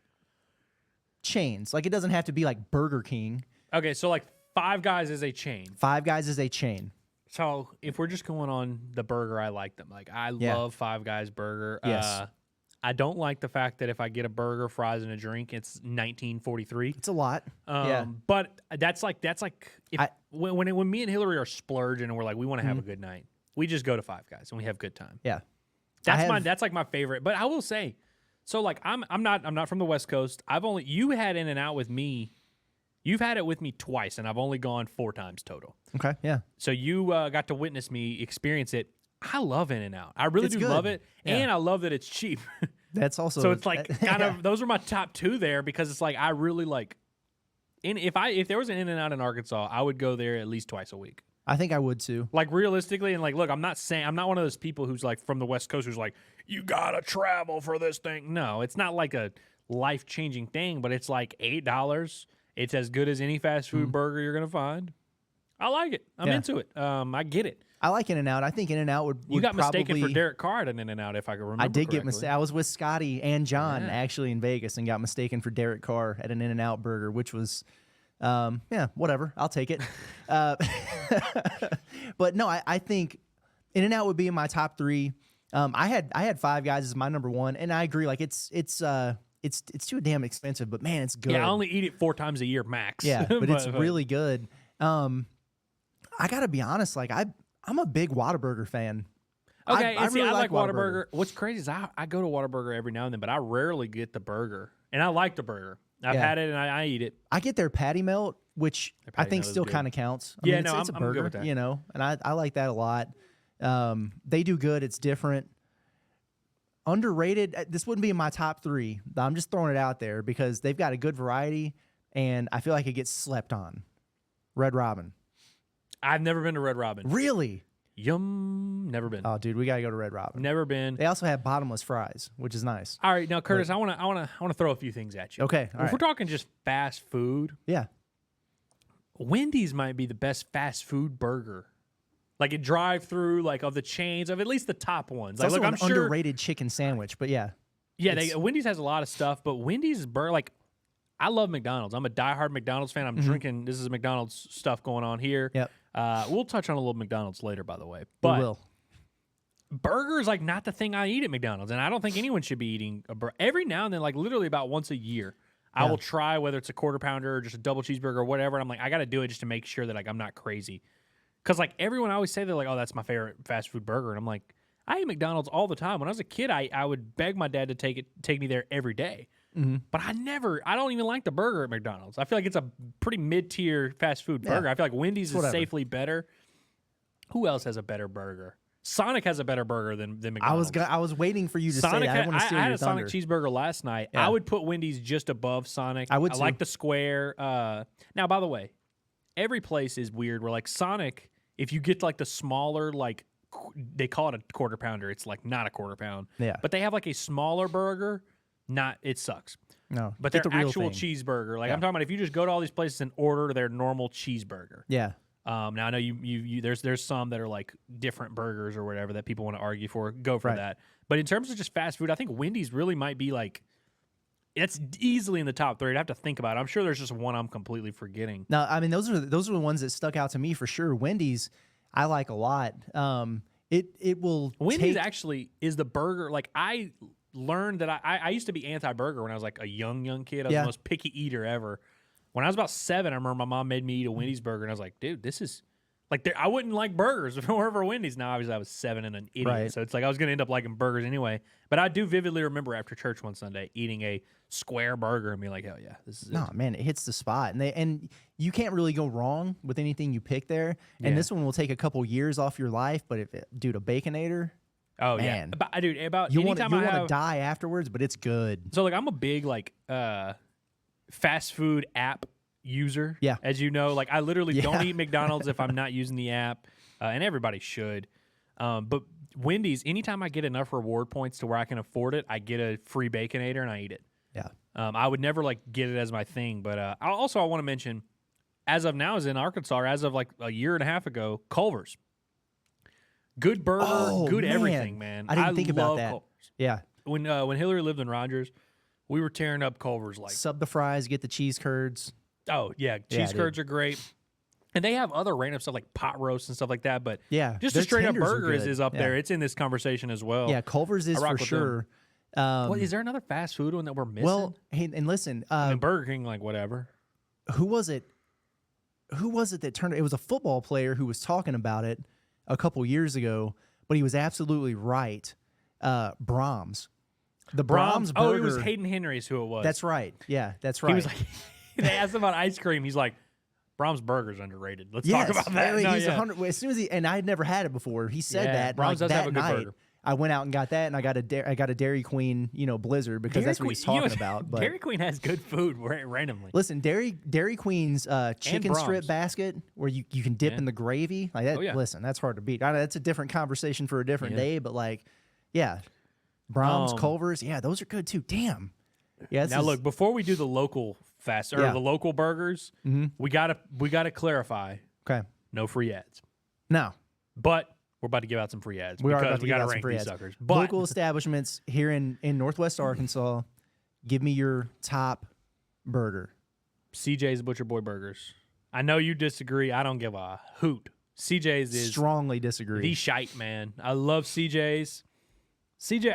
chains. Like it doesn't have to be like Burger King. Okay, so like Five Guys is a chain. Five Guys is a chain. So if we're just going on the burger, I like them. Like I love Five Guys burger. Yes. I don't like the fact that if I get a burger, fries, and a drink, it's $19.43. It's a lot. But that's like if, when me and Hillary are splurging and we're like we want to have a good night, we just go to Five Guys and we have a good time. Yeah. That's like my favorite. But I will say, so like I'm not from the West Coast. You had In-N-Out with me. You've had it with me twice, and I've only gone 4 times total. Okay, yeah. So you got to witness me experience it. I love In-N-Out. I really do love it, and I love that it's cheap. That's also so it's like kind of those are my top 2 there because it's like I really like. If there was an In-N-Out in Arkansas, I would go there at least twice a week. I think I would too. Like realistically, and like, look, I'm not one of those people who's like from the West Coast who's like, you gotta travel for this thing. No, it's not like a life-changing thing, but it's like $8. It's as good as any fast food burger you're gonna find. I like it. I'm into it. I get it. I like In-N-Out. I think In-N-Out would You got probably, mistaken for Derek Carr at an In-N-Out, if I can remember. I did correctly. get mistaken. I was with Scotty and John actually in Vegas and got mistaken for Derek Carr at an In-N-Out burger, which was, whatever. I'll take it. But no, I think In-N-Out would be in my top 3. I had Five Guys as my number 1, and I agree. Like it's too damn expensive, but man, it's good. Yeah, I only eat it 4 times a year max. Yeah, but it's really good. I gotta be honest. Like I'm a big Whataburger fan. Okay, I really like Whataburger. What's crazy is I go to Whataburger every now and then, but I rarely get the burger, and I like the burger. I've had it and I eat it. I get their patty melt, which I think still kind of counts. I mean, it's a burger, good with that. And I like that a lot. They do good. It's different. Underrated. This wouldn't be in my top 3. I'm just throwing it out there because they've got a good variety, and I feel like it gets slept on. Red Robin. I've never been to Red Robin. Really? Yum. Never been. Oh, dude, we gotta go to Red Robin. Never been. They also have bottomless fries, which is nice. All right, now Curtis, I want to throw a few things at you. Okay. If we're talking just fast food, yeah, Wendy's might be the best fast food burger. Like a drive-through, like of the chains, of at least the top ones. It's like, also look, an underrated chicken sandwich, but yeah. Yeah, Wendy's has a lot of stuff, but Wendy's like I love McDonald's. I'm a diehard McDonald's fan. I'm drinking. This is McDonald's stuff going on here. Yep. We'll touch on a little McDonald's later, by the way. But we will. Burger is like not the thing I eat at McDonald's, and I don't think anyone should be eating a burger. Every now and then, like literally about once a year, I will try whether it's a quarter pounder or just a double cheeseburger or whatever. And I'm like, I got to do it just to make sure that like I'm not crazy. Because like everyone always say they're like, oh, that's my favorite fast food burger, and I'm like, I eat McDonald's all the time. When I was a kid, I would beg my dad to take me there every day. But I don't even like the burger at McDonald's. I feel like it's a pretty mid-tier fast food burger. I feel like Wendy's is safely better. Who else has a better burger? Sonic has a better burger than McDonald's. I was waiting for you to say that. I want to steal I had your a Sonic thunder. cheeseburger last night. Yeah. I would put Wendy's just above Sonic. I would I too. like the square. Now, by the way, every place is weird. Where like Sonic, if you get like the smaller, like they call it a quarter pounder, it's like not a quarter pound. Yeah. But they have like a smaller burger. It sucks. No, But get their the real actual thing. cheeseburger, like I'm talking about, if you just go to all these places and order their normal cheeseburger. Yeah. Now I know you there's some that are like different burgers or whatever that people want to argue for. Go for that. But in terms of just fast food, I think Wendy's really might be like it's easily in the top 3. I'd have to think about it. I'm sure there's just one I'm completely forgetting. No, I mean those are the ones that stuck out to me for sure. Wendy's, I like a lot. It will. Wendy's actually is the burger. Like learned that I used to be anti-burger when I was like a young kid. I was the most picky eater ever. When I was about 7, I remember my mom made me eat a Wendy's burger, and I was like, dude, this is like I wouldn't like burgers if it weren't for Wendy's. Now, obviously, I was 7 and an idiot, Right. so it's like I was going to end up liking burgers anyway. But I do vividly remember after church one Sunday eating a square burger and being like, hell yeah, this is it. No, man, it hits the spot, and you can't really go wrong with anything you pick there. And this one will take a couple years off your life, but dude, a Baconator. Oh man. yeah, dude. About You want anytime I to have, die afterwards, but it's good. so like I'm a big like fast food app user. Yeah. As you know, like I literally don't eat McDonald's if I'm not using the app, and everybody should. But Wendy's, anytime I get enough reward points to where I can afford it, I get a free Baconator and I eat it. Yeah. I would never like get it as my thing, but I want to mention, as of now, is in Arkansas, or as of like a year and a half ago, Culver's. Good burger, good everything, man. I didn't think about that. Culver's. Yeah. When Hillary lived in Rogers, we were tearing up Culver's like. Sub the fries, get the cheese curds. Oh yeah, cheese curds are great, and they have other random stuff like pot roast and stuff like that. But just a straight up burger is up there. It's in this conversation as well. Yeah, Culver's is for sure. Well, is there another fast food one that we're missing? Well, hey, and listen, I mean, Burger King, like whatever. Who was it that turned? It was a football player who was talking about it a couple years ago, but he was absolutely right. Brahms. The Brahms burger. Oh, it was Hayden Henry's who it was. That's right. Yeah, that's right. He was like, they asked him about ice cream. He's like, Brahms burger's underrated. Let's talk about that. He's 100. As soon as and I had never had it before. He said that. Brahms does have a good night, burger. I went out and got that, and I got a Dairy Queen, Blizzard, because that's what he's talking about. But Dairy Queen has good food randomly. Listen, Dairy Queen's chicken strip basket, where you can dip in the gravy, like that. Listen, that's hard to beat. I know that's a different conversation for a different day, but like, Brahms, Culver's, those are good too. Damn. Yeah. Now look, before we do the local the local burgers, we gotta clarify. Okay. No free ads. No. But we're about to give out some free ads. We got to rank these suckers. But local establishments here in Northwest Arkansas, give me your top burger. CJ's Butcher Boy Burgers. I know you disagree. I don't give a hoot. CJ's is strongly disagree. The shite, man. I love CJ's.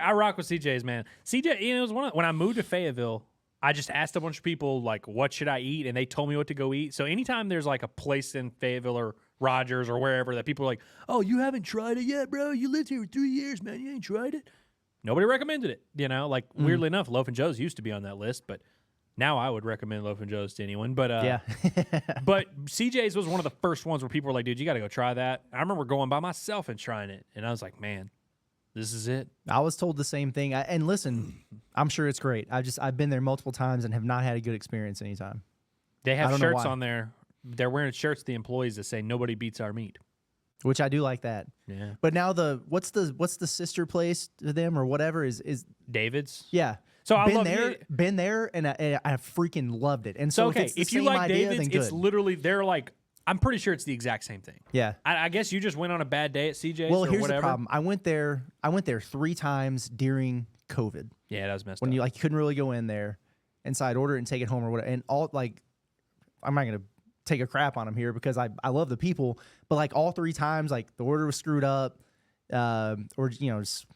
I rock with CJ's, man. CJ, it was when I moved to Fayetteville, I just asked a bunch of people, like, what should I eat? And they told me what to go eat. So anytime there's like a place in Fayetteville or Rogers or wherever that people are like, oh, you haven't tried it yet, bro? You lived here for 3 years, man. You ain't tried it? Nobody recommended it. Like, weirdly enough, Loaf and Joe's used to be on that list, but now I would recommend Loaf and Joe's to anyone. But but CJ's was one of the first ones where people were like, dude, you got to go try that. I remember going by myself and trying it, and I was like, man, this is it. I was told the same thing. And listen, I'm sure it's great. I've been there multiple times and have not had a good experience anytime. They have shirts on there. They're wearing shirts, the employees, that say nobody beats our meat. Which I do like that. Yeah. But now what's the sister place to them or whatever is David's? Yeah. So I been there and I freaking loved it. And so okay, if you like David's, it's literally they're like, I'm pretty sure it's the exact same thing. Yeah. I guess you just went on a bad day at CJ's. Well, or here's whatever. the problem. I went there 3 times during COVID. Yeah, that was messed up. When you couldn't really go in there, and so I'd order it and take it home or whatever. And all I'm not gonna take a crap on them here because I love the people, but all 3 times the order was screwed up, or just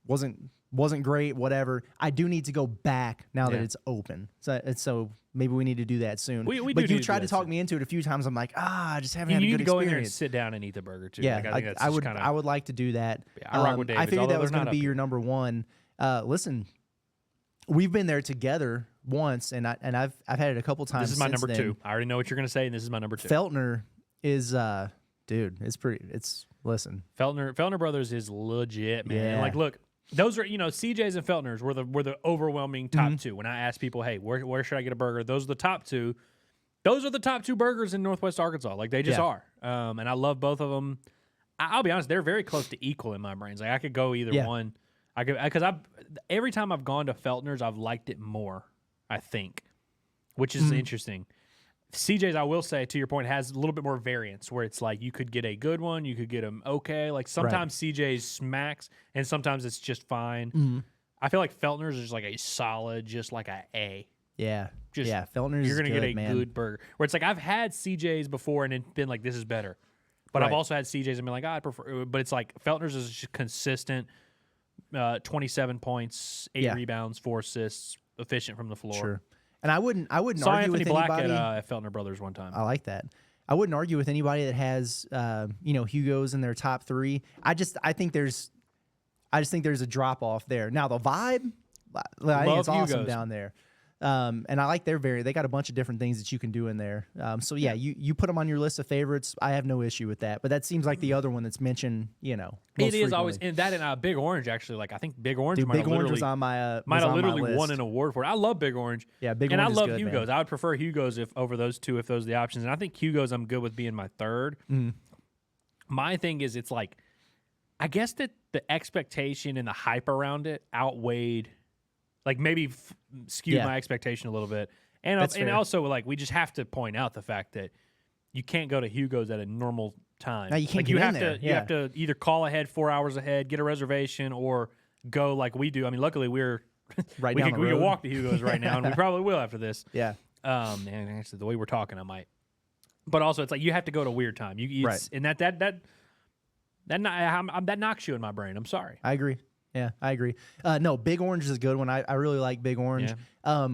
wasn't great, whatever. I do need to go back now that it's open. So maybe we need to do that soon. But you tried to talk me into it a few times. I'm like, I just haven't had a good experience. You need to go in there and sit down and eat the burger too. Yeah, I would like to do that. Yeah, I rock with David's, I figured that was going to be your number one. Listen, we've been there together once, and I've had it a couple times. This is my since number then. 2. I already know what you're going to say, and this is my number 2. Feltner is dude. Listen. Feltner Brothers is legit, man. Yeah. And look. Those are, CJ's and Feltner's were the overwhelming top 2. When I asked people, hey, where should I get a burger? Those are the top 2. Those are the top 2 burgers in Northwest Arkansas. They just are. And I love both of them. I'll be honest, they're very close to equal in my brains. I could go either one. Because every time I've gone to Feltner's, I've liked it more, I think, which is interesting. CJ's, I will say, to your point, has a little bit more variance where it's you could get a good one, you could get them okay. Sometimes CJ's smacks, and sometimes it's just fine. I feel like Feltner's is a solid, just like a A. Yeah. Feltner's you're going to get a man. good burger. Where it's I've had CJ's before and it's been this is better. But I've also had CJ's and been I prefer. But it's Feltner's is just consistent. 27 points, 8 rebounds, 4 assists, efficient from the floor. Sure. And I wouldn't Saw argue Anthony with Black anybody. at Feltner Brothers one time. I like that. I wouldn't argue with anybody that has Hugo's in their top 3. I just think there's a drop off there. Now the vibe, I think it's awesome Hugo's down there. And I like they got a bunch of different things that you can do in there. So yeah, you put them on your list of favorites. I have no issue with that. But that seems like the other one that's mentioned, most it is frequently. always, and that and Big Orange, actually. Like, I think Big Orange Dude, might Big have Orange literally, was on my might have on my literally list. won an award for it. I love Big Orange. Yeah, Big and Orange I is love good, Hugo's. man. I would prefer Hugo's over those two if those are the options. And I think Hugo's I'm good with being my third. My thing is, it's like, I guess that the expectation and the hype around it outweighed, like maybe skewed my expectation a little bit. And also, like, we just have to point out the fact that you can't go to Hugo's at a normal time. No, you can't like, get you in have there. to you have to either call ahead 4 hours ahead, get a reservation, or go like we do. I mean, luckily we're Right we down could, the we road. could walk to Hugo's right now, and we probably will after this. Yeah. And actually, the way we're talking, I might. But also, it's like you have to go at a weird time. Right. And that knocks you in my brain. I'm sorry. I agree. Yeah, I agree. No, Big Orange is a good one. I really like Big Orange. Yeah.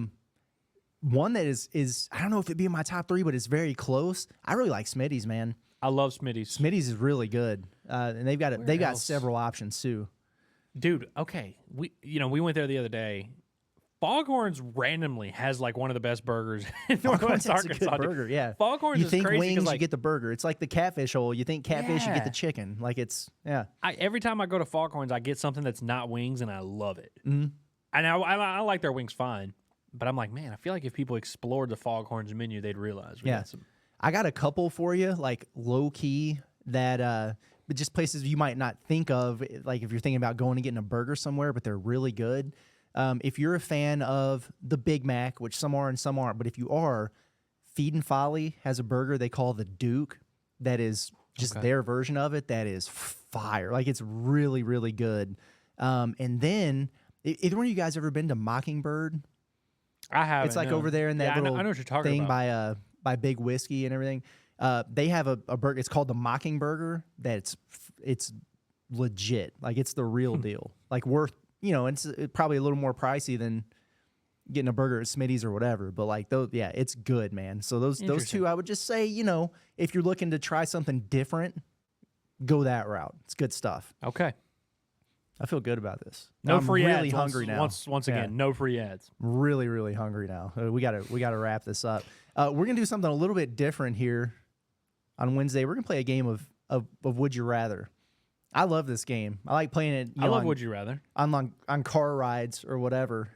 One that is I don't know if it'd be in my top 3, but it's very close. I really like Smitty's, man. I love Smitty's. Smitty's is really good, and they've got else? several options too. Dude, okay. We went there the other day. Foghorns randomly has like one of the best burgers in Northwest That's Arkansas. a good dude. burger, yeah. Foghorns you is think crazy wings, like, you get the burger. It's like the catfish hole. You think catfish, you get the chicken. Like it's every time I go to Foghorns, I get something that's not wings, and I love it. Mm-hmm. And I like their wings fine, but I'm like, man, I feel like if people explored the Foghorns menu, they'd realize we got some. I got a couple for you, like low key that but just places you might not think of, like if you're thinking about going and getting a burger somewhere, but they're really good. If you're a fan of the Big Mac, which some are and some aren't, but if you are, Feed and Folly has a burger they call the Duke that is just their version of it. That is fire. Like it's really, really good. And then, either one of you guys ever been to Mockingbird? I haven't. It's like over there in that little I know what you're talking thing about. by Big Whiskey and everything. They have a burger. It's called the Mockingburger. It's legit. Like it's the real deal. Like worth. It's probably a little more pricey than getting a burger at Smitty's or whatever. But like those, yeah, it's good, man. So those two, I would just say, if you're looking to try something different, go that route. It's good stuff. Okay. I feel good about this. No I'm free really ads. hungry now. Once again, no free ads. Really, really hungry now. We gotta wrap this up. We're gonna do something a little bit different here on Wednesday. We're gonna play a game of Would You Rather. I love this game. I like playing it. I love Would You Rather on car rides or whatever.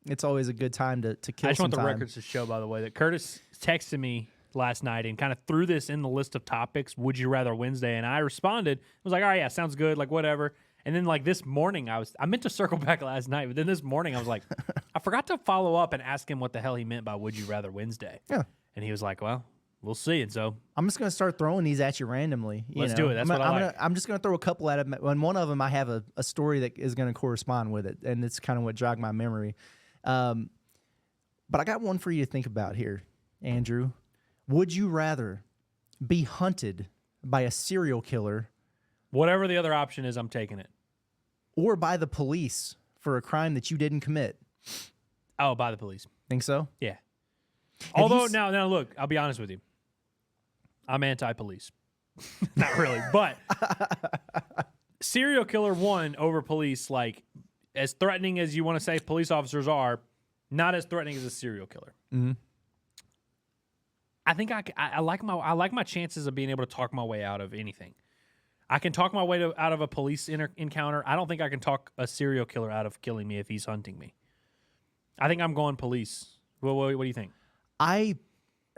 It's always a good time to kill. I just want the time. records to show, by the way, that Curtis texted me last night and kind of threw this in the list of topics. Would you rather Wednesday? And I responded. I was like, all right, yeah, sounds good. Like whatever. And then like this morning, I meant to circle back last night, but then this morning I was like, I forgot to follow up and ask him what the hell he meant by Would You Rather Wednesday. Yeah. And he was like, well, we'll see. And so I'm just gonna start throwing these at you randomly. Let's do it. That's what I like. I'm just gonna throw a couple at him. And one of them, I have a story that is gonna correspond with it, and it's kind of what jogged my memory. But I got one for you to think about here, Andrew. Would you rather be hunted by a serial killer, whatever the other option is, I'm taking it, or by the police for a crime that you didn't commit? Oh, by the police. Think so? Yeah. Although now look, I'll be honest with you. I'm anti-police. Not really, but serial killer one over police, like as threatening as you want to say police officers are, not as threatening as a serial killer. Mm-hmm. I think I like my chances of being able to talk my way out of anything. I can talk my way out of a police encounter. I don't think I can talk a serial killer out of killing me if he's hunting me. I think I'm going police. What do you think? I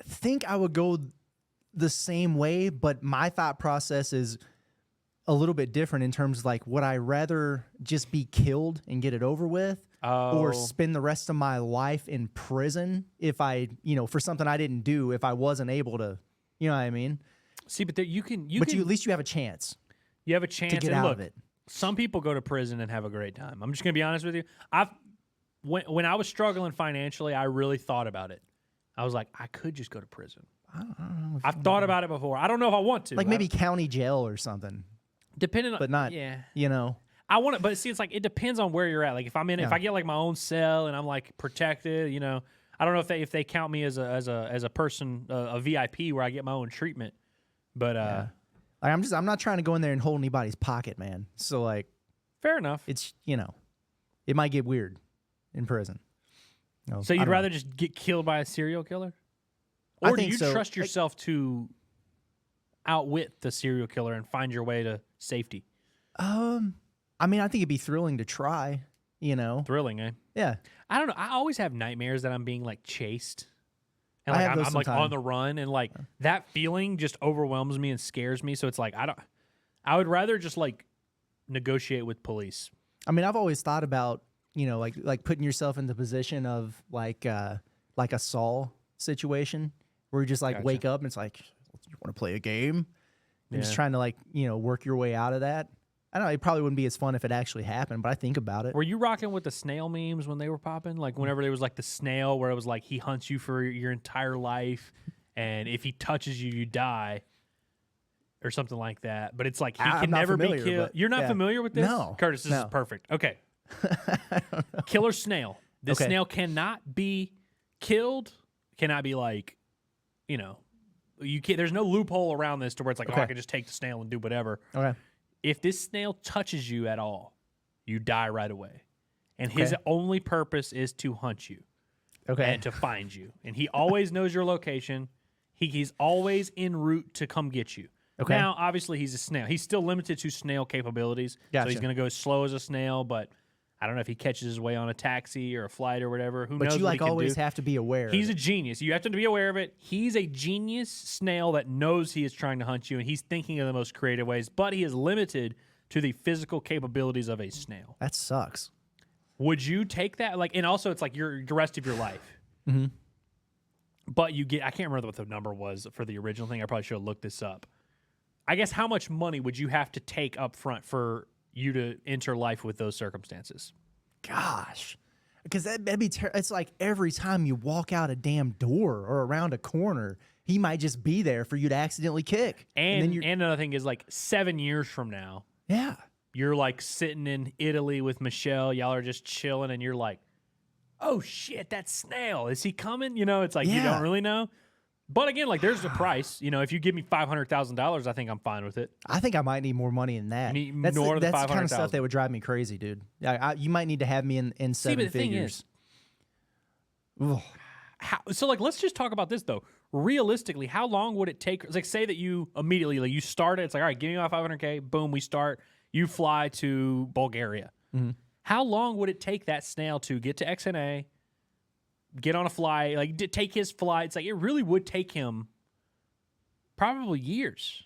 think I would go the same way, but my thought process is a little bit different in terms of like, would I rather just be killed and get it over with, or spend the rest of my life in prison if I, for something I didn't do, if I wasn't able to, you know what I mean? See, but you can, at least you have a chance. You have a chance to get out of it. Some people go to prison and have a great time. I'm just gonna be honest with you. When I was struggling financially, I really thought about it. I was like, I could just go to prison. I don't know. I've thought about it before. I don't know if I want to. Like maybe county jail or something. Depending on, but not, yeah. I want to, but see, it's like it depends on where you're at. Like if I'm in, if I get like my own cell and I'm like protected, you know, I don't know if they count me as a person, a VIP where I get my own treatment. But like I'm not trying to go in there and hold anybody's pocket, man. So like, fair enough. it's it might get weird in prison. No, so you'd rather just get killed by a serial killer, or do you trust yourself to outwit the serial killer and find your way to safety? I mean, I think it'd be thrilling to try. Thrilling, eh? Yeah. I don't know. I always have nightmares that I'm being like chased, and I like have those I'm like sometimes. on the run, and like that feeling just overwhelms me and scares me. So it's like I would rather just like negotiate with police. I mean, I've always thought about like putting yourself in the position of like a Saul situation where you just like Gotcha. wake up and it's like, you want to play a game? And just Yeah. trying to like work your way out of that. I don't know. It probably wouldn't be as fun if it actually happened, but I think about it. Were you rocking with the snail memes when they were popping? Like whenever there was like the snail where it was like he hunts you for your entire life, and if he touches you, you die, or something like that. But it's like he I'm can not never be familiar, killed. but You're not yeah. familiar with this? No. Curtis, this is No. perfect. Okay. Killer snail. This Okay. snail cannot be killed. Cannot be like, you can't. There's no loophole around this to where it's like, Okay. I can just take the snail and do whatever. Okay. If this snail touches you at all, you die right away. And his Okay. only purpose is to hunt you Okay. and to find you. And he always knows your location. He's always en route to come get you. Okay. Now, obviously, he's a snail. He's still limited to snail capabilities. So Gotcha. he's going to go as slow as a snail, but I don't know if he catches his way on a taxi or a flight or whatever. Who knows But you what like he can always do. have to be aware. He's a of it. genius. You have to be aware of it. He's a genius snail that knows he is trying to hunt you, and he's thinking of the most creative ways, but he is limited to the physical capabilities of a snail. That sucks. Would you take that? Like, and also it's like the rest of your life. Mm-hmm. But you get, I can't remember what the number was for the original thing. I probably should have looked this up. I guess how much money would you have to take up front for you to enter life with those circumstances? Gosh. Because that'd be it's like every time you walk out a damn door or around a corner, he might just be there for you to accidentally kick. And then you're, another thing is like 7 years from now, yeah. you're like sitting in Italy with Michelle. Y'all are just chilling, and you're like, "Oh shit, that snail, is he coming?" It's like you Yeah. don't really know. But again, like there's the price. If you give me $500,000, I think I'm fine with it. I think I might need more money than that. You need That's more than that's the kind of 500,000. stuff that would drive me crazy, dude. You might need to have me in See, seven but the thing figures. is, Ugh. so like let's just talk about this though. Realistically, how long would it take? Like say that you immediately like you start it. It's like, all right, give me my $500K. Boom, we start. You fly to Bulgaria. Mm-hmm. How long would it take that snail to get to XNA, get on a flight, like take his flight? It's like it really would take him probably years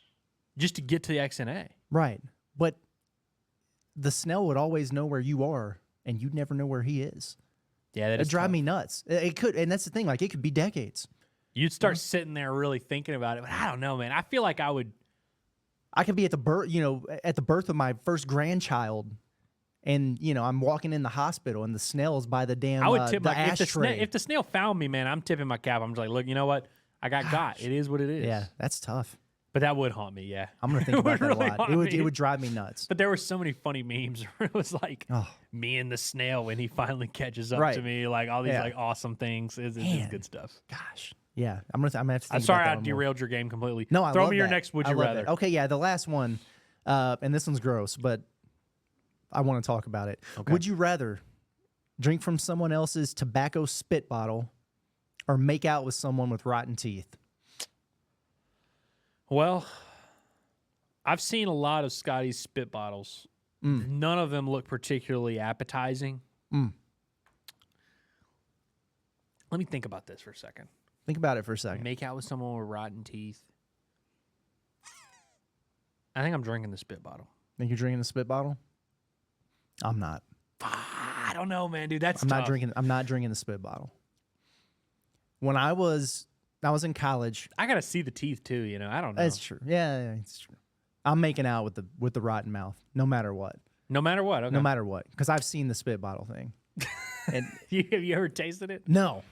just to get to the XNA. Right. But the snail would always know where you are, and you'd never know where he is. Yeah, It'd drive me nuts. It could, and that's the thing. Like it could be decades. You'd start sitting there really thinking about it, but I don't know, man. I feel like I would. I could be at the birth, at the birth of my first grandchild, and I'm walking in the hospital, and the snail's by the damn I would tip the my ashtray. if the snail found me, man. I'm tipping my cap. I'm just like, look, you know what? I got. It is what it is. Yeah, that's tough. But that would haunt me. Yeah, I'm gonna think It about would that really a lot. haunt It me. would drive me nuts. But there were so many funny memes where it was like Oh. me and the snail when he finally catches up Right. to me, like all these Yeah. like awesome things. It's Man. good stuff. Gosh, yeah, I'm gonna have to. Think I'm sorry about that I one more. derailed your game completely. No, I Throw love me your that. next would I you love rather. that. Okay, yeah, the last one, and this one's gross, but I want to talk about it. Okay. Would you rather drink from someone else's tobacco spit bottle or make out with someone with rotten teeth? Well, I've seen a lot of Scotty's spit bottles. None of them look particularly appetizing. Mm. Let me think about this for a second. Think about it for a second. Make out with someone with rotten teeth. I think I'm drinking the spit bottle. Think you're drinking the spit bottle? I'm not. I don't know, man, dude. That's I'm tough. not drinking. I'm not drinking the spit bottle. When I was in college. I gotta see the teeth too. I don't know. That's true. Yeah, it's true. I'm making out with the rotten mouth, no matter what. No matter what. Okay. No matter what, because I've seen the spit bottle thing. And Have you ever tasted it? no,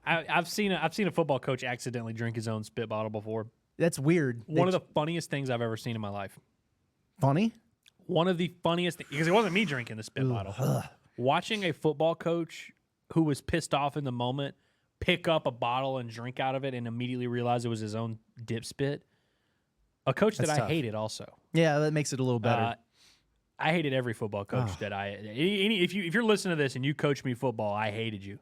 I've seen a football coach accidentally drink his own spit bottle before. that's weird. One of the funniest things I've ever seen in my life. funny. One of the funniest things, because it wasn't me drinking the spit bottle. Watching a football coach who was pissed off in the moment pick up a bottle and drink out of it and immediately realize it was his own dip spit. A coach that I hated also. Yeah, that makes it a little better. I hated every football coach that if you're listening to this and you coach me football, I hated you.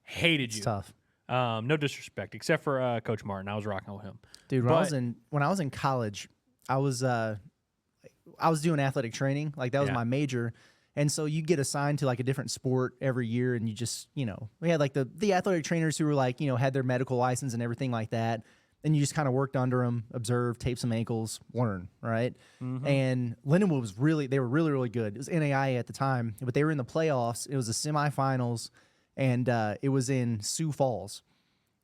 Hated you. It's tough. No disrespect, except for Coach Martin. I was rocking with him. Dude, when I was in college, I was doing athletic training. Like that was my major. And so you get assigned to like a different sport every year, and you just, we had like the athletic trainers who were like, had their medical license and everything like that. And you just kind of worked under them, observe, tape some ankles, learn, right? Mm-hmm. And Lindenwood they were really, really good. It was NAIA at the time, but they were in the playoffs. It was the semifinals, and it was in Sioux Falls.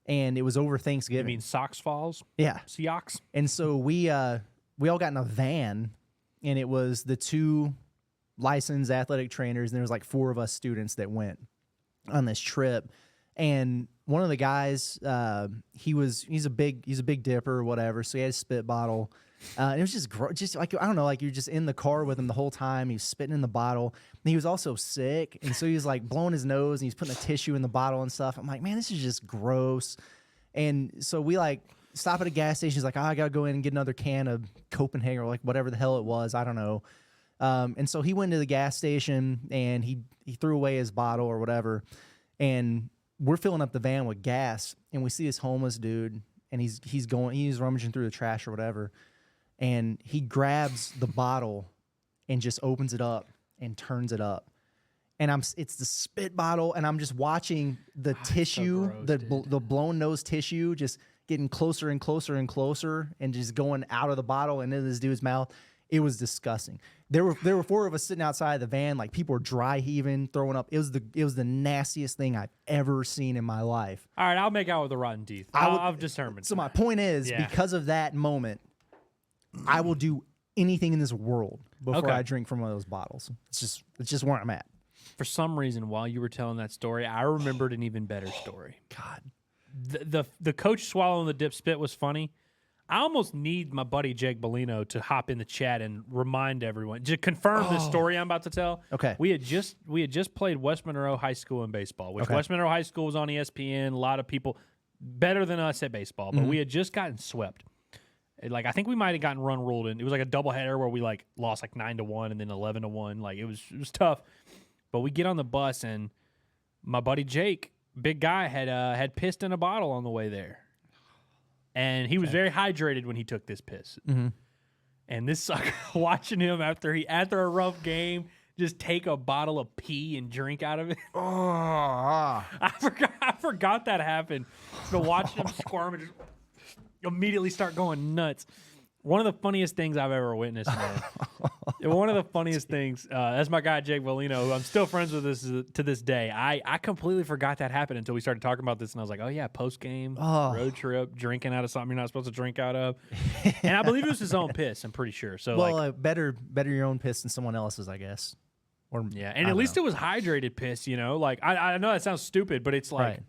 And it was over Thanksgiving. You mean Sox Falls? Yeah. Seahawks? And so we all got in a van, and it was the 2 licensed athletic trainers, and there was like 4 of us students that went on this trip. And one of the guys, he's a big dipper or whatever, so he had a spit bottle. It was just like, I don't know, like you're just in the car with him the whole time. He was spitting in the bottle. And he was also sick, and so he was like blowing his nose, and he's putting a tissue in the bottle and stuff. I'm like, man, this is just gross. And so we like stop at a gas station. He's like, I gotta go in and get another can of Copenhagen or like whatever the hell it was. I don't know. And so he went to the gas station, and he threw away his bottle or whatever. And we're filling up the van with gas, and we see this homeless dude, and he's rummaging through the trash or whatever, and he grabs the bottle and just opens it up and turns it up. And it's the spit bottle, and I'm just watching the tissue, so gross, the blown nose tissue just getting closer and closer and closer and just going out of the bottle and into this dude's mouth. It was disgusting. There were 4 of us sitting outside the van, like people were dry heaving, throwing up. It was the nastiest thing I've ever seen in my life. All right, I'll make out with the rotten teeth. I've determined. So my point is, because of that moment, I will do anything in this world before I drink from one of those bottles. It's just where I'm at. For some reason, while you were telling that story, I remembered an even better story. God, the coach swallowing the dip spit was funny. I almost need my buddy Jake Bellino to hop in the chat and remind everyone to confirm this story I'm about to tell. Okay. We had just played West Monroe High School in baseball, which West Monroe High School was on ESPN. A lot of people better than us at baseball, but we had just gotten swept. Like I think we might have gotten run ruled in. It was like a doubleheader where we like lost like 9-1 and then 11-1. Like it was tough. But we get on the bus, and my buddy Jake, big guy, had pissed in a bottle on the way there. And he was very hydrated when he took this piss. Mm-hmm. And this sucker, watching him after a rough game, just take a bottle of pee and drink out of it. Oh. I forgot that happened. But watching him squirm and just immediately start going nuts. One of the funniest things I've ever witnessed, man. One of the funniest things. That's my guy, Jake Bellino, who I'm still friends with to this day. I completely forgot that happened until we started talking about this, and I was like, oh, yeah, post-game, road trip, drinking out of something you're not supposed to drink out of. And I believe it was his own piss, I'm pretty sure. So, well, better your own piss than someone else's, I guess. Or yeah, and at least it was hydrated piss, Like, I know that sounds stupid, but it's like